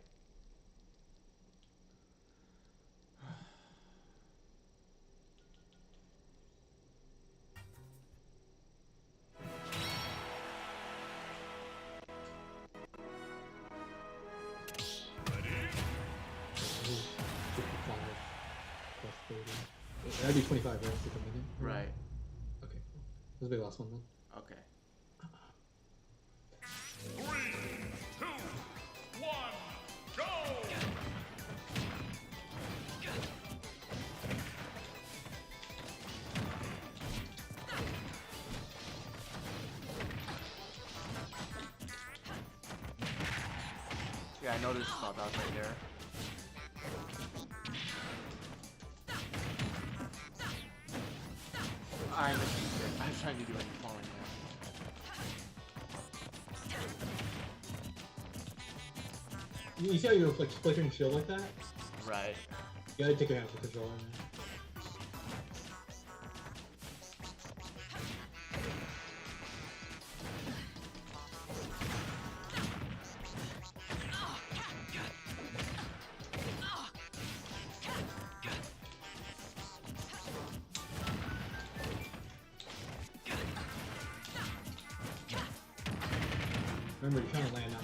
That'd be 25, right? To come in. Right. Okay. This will be the last one then. Okay. 3, 2, 1, go! Yeah, I noticed spot dodge right there. I missed it. I was trying to do it falling down. You see how you're like flickering shield like that? Right. You gotta take your hand off the controller. Remember, you're trying to land out.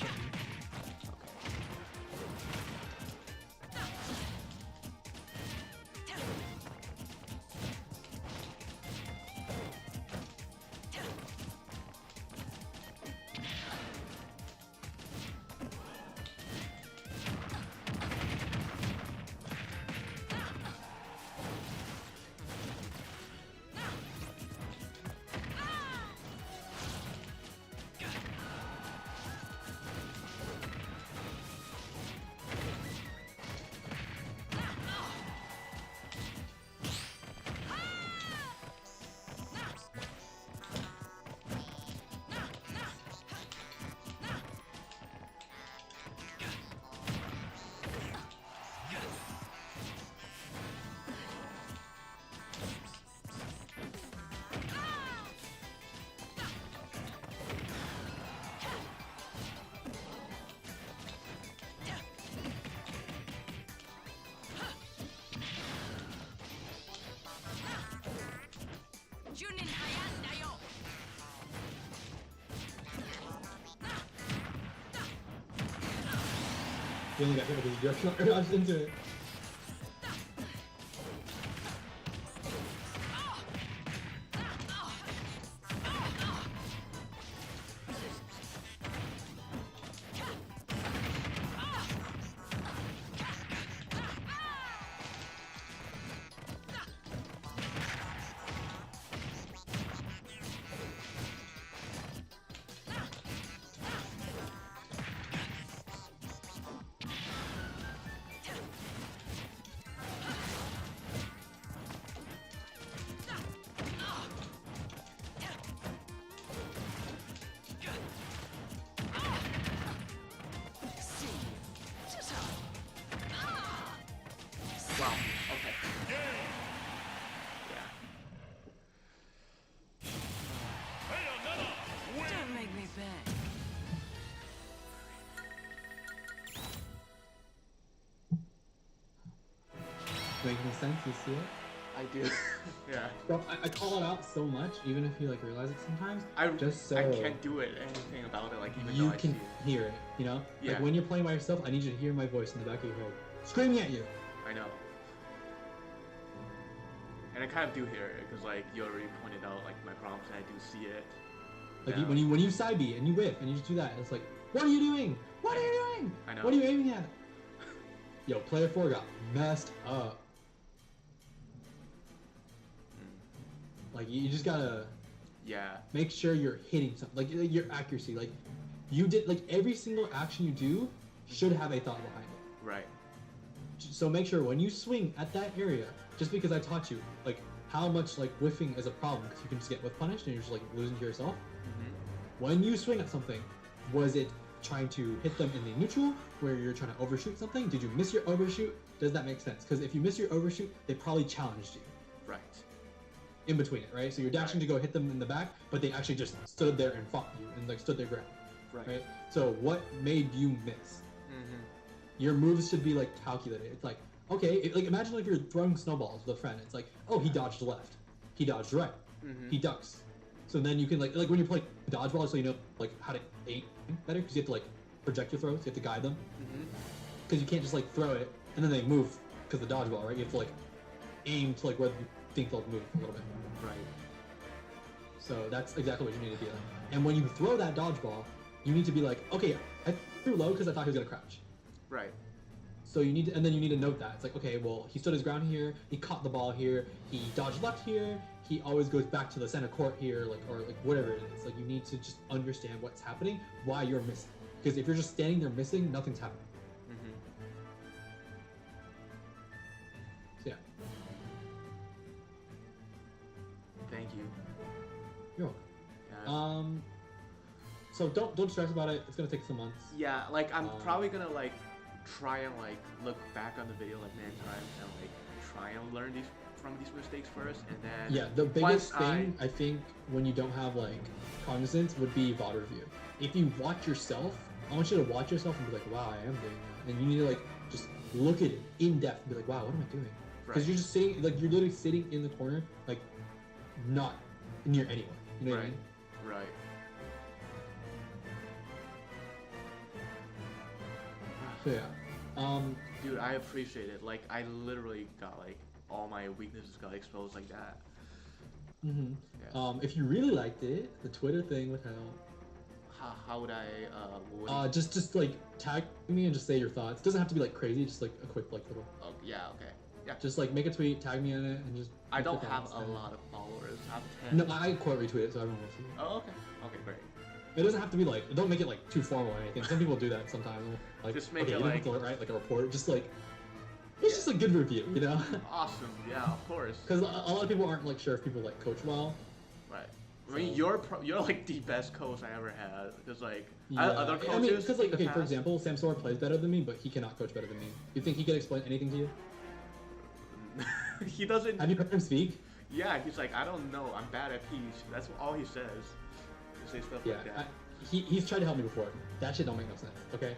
You only got hit because you directional dodged into it. Wow. Okay. Yeah. Bayonetta wins! Don't make me beg. Making sense? You see it? I do. Yeah. Bro, I call it out so much, even if you like realize it sometimes. I just so I can't do it anything about it. Like even you though I can see it. hear it. You know, Yeah. like when you're playing by yourself, I need you to hear my voice in the back of your head, screaming at you. I know. And I kind of do hear it because like you already pointed out like my problems and I do see it. Like Yeah. when you side B and you whiff and you just do that, it's like, what are you doing? What are you doing? I know. What are you aiming at? Yo, player 4 got messed up. Like you just gotta Yeah. make sure you're hitting something, like your accuracy. Like you did, like every single action you do should have a thought behind it. Right. So make sure when you swing at that area, just because I taught you like how much like whiffing is a problem because you can just get whiff punished and you're just like losing to yourself. When you swing at something, was it trying to hit them in the neutral, where you're trying to overshoot something? Did you miss your overshoot? Does that make sense? Because if you miss your overshoot, they probably challenged you. Right. In between it, right? So you're dashing to go hit them in the back, but they actually just stood there and fought you and like stood their ground. Right. So what made you miss? Your moves should be like calculated. It's like, okay, like imagine if you're throwing snowballs with a friend. It's like, oh, he dodged left, he dodged right, he ducks. So then you can like when you play dodgeball, so you know like how to aim better because you have to like project your throws. You have to guide them because you can't just like throw it and then they move because the dodgeball, right? You have to like aim to like where you think they'll move a little bit. Right. So that's exactly what you need to be like. And when you throw that dodgeball, you need to be like, okay, I threw low because I thought he was gonna crouch. Right. So you need to, and then you need to note that. It's like, okay, well, he stood his ground here, he caught the ball here, he dodged left here, he always goes back to the center court here, like, or like whatever it is. Like, you need to just understand what's happening, why you're missing. Because if you're just standing there missing, nothing's happening. So yeah. Thank you. You're welcome. So don't stress about it. It's gonna take some months. Yeah, like I'm probably gonna like try and like look back on the video like many times and like try and learn from these mistakes first, and then Yeah, the biggest thing I think when you don't have like cognizance would be VOD review. If you watch yourself, I want you to watch yourself and be like, wow, I am doing that, and you need to like just look at it in depth and be like, wow, what am I doing? Because you're just sitting, like you're literally sitting in the corner, like not near anyone. You know what I mean? Right. So yeah. Dude, I appreciate it. Like, I literally got like all my weaknesses got exposed like that. Yeah. If you really liked it, the Twitter thing would help. How would I? Just like tag me and just say your thoughts. It doesn't have to be like crazy. Just like a quick like little. Oh yeah. Okay. Yeah. Just like make a tweet, tag me in it, and just. I don't have a lot of followers. I have 10. No, I quote retweet it so everyone will see it. Oh, okay. Okay, great. It doesn't have to be like, don't make it like too formal or anything. Some people do that sometimes. Like, Just make okay, it you don't like- have to write like a report. Just like, it's just a good review, you know? Awesome. Yeah, of course. Because a lot of people aren't like sure if people like coach well. Right. I mean, you're like the best coach I ever had. Because like Yeah. other coaches. I mean, because like, in the okay, for past- example, Samsora plays better than me, but he cannot coach better than me. You think he could explain anything to you? he doesn't. Have you heard him speak? Yeah, he's like, I don't know. I'm bad at peach. That's all he says. He says stuff Yeah. like that. He's tried to help me before. That shit don't make no sense. Okay.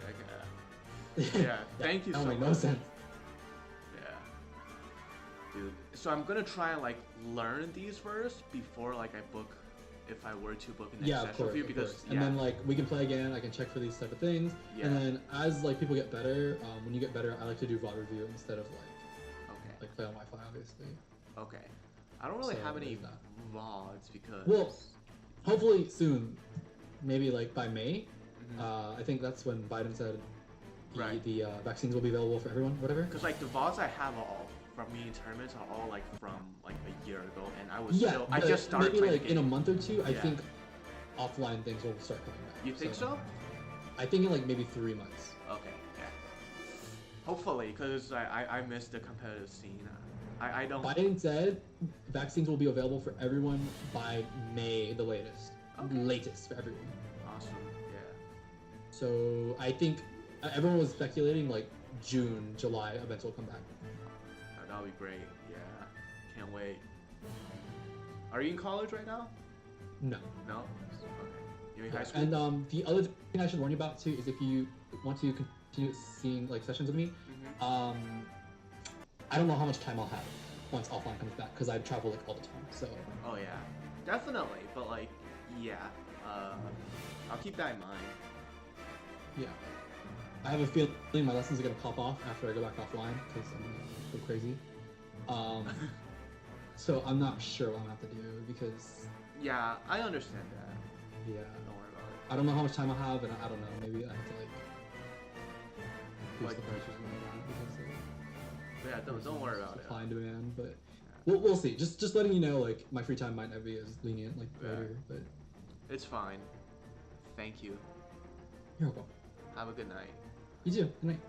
Yeah. Thank you That so don't make much. no sense. Yeah. Dude. So I'm gonna try and like learn these first before like I book, if I were to book an Yeah, session of course, with you, of because course. And then like we can play again. I can check for these type of things. Yeah. And then as like people get better, when you get better, I like to do VOD review instead of like play on Wi-Fi, obviously. Okay. I don't really So have any there's that. VODs because. Well, hopefully soon, maybe like by May. I think that's when Biden said the vaccines will be available for everyone, whatever. Because like the VODs I have are all from me in tournaments are all like from like a year ago, and I was still I just started maybe playing like the in a game. month or two. I Yeah. think offline things will start coming back. You think so? I think in like maybe 3 months. Okay, yeah. Hopefully, because I miss the competitive scene. I don't. Biden said vaccines will be available for everyone by May, the latest. Okay. Latest for everyone. Awesome, yeah. So I think everyone was speculating like June, July events will come back. That would be great, yeah. Can't wait. Are you in college right now? No. No? Okay. You're in high school? And the other thing I should warn you about too is if you want to continue seeing like sessions with me, I don't know how much time I'll have once offline comes back because I travel like all the time. So Oh yeah, definitely. But like, yeah, I'll keep that in mind. yeah, I have a feeling my lessons are gonna pop off after I go back offline because I'm gonna go crazy. So I'm not sure what I'm gonna have to do because Yeah, I understand that. yeah, Don't worry about it. I don't know how much time I have and I don't know. Maybe I have to like boost Like- the prices or whatever because Yeah, don't worry about it. supply and demand, but. We'll see. Just letting you know, like my free time might not be as lenient like Yeah. later, but It's fine. Thank you. you're welcome. Have a good night. You too. Good night.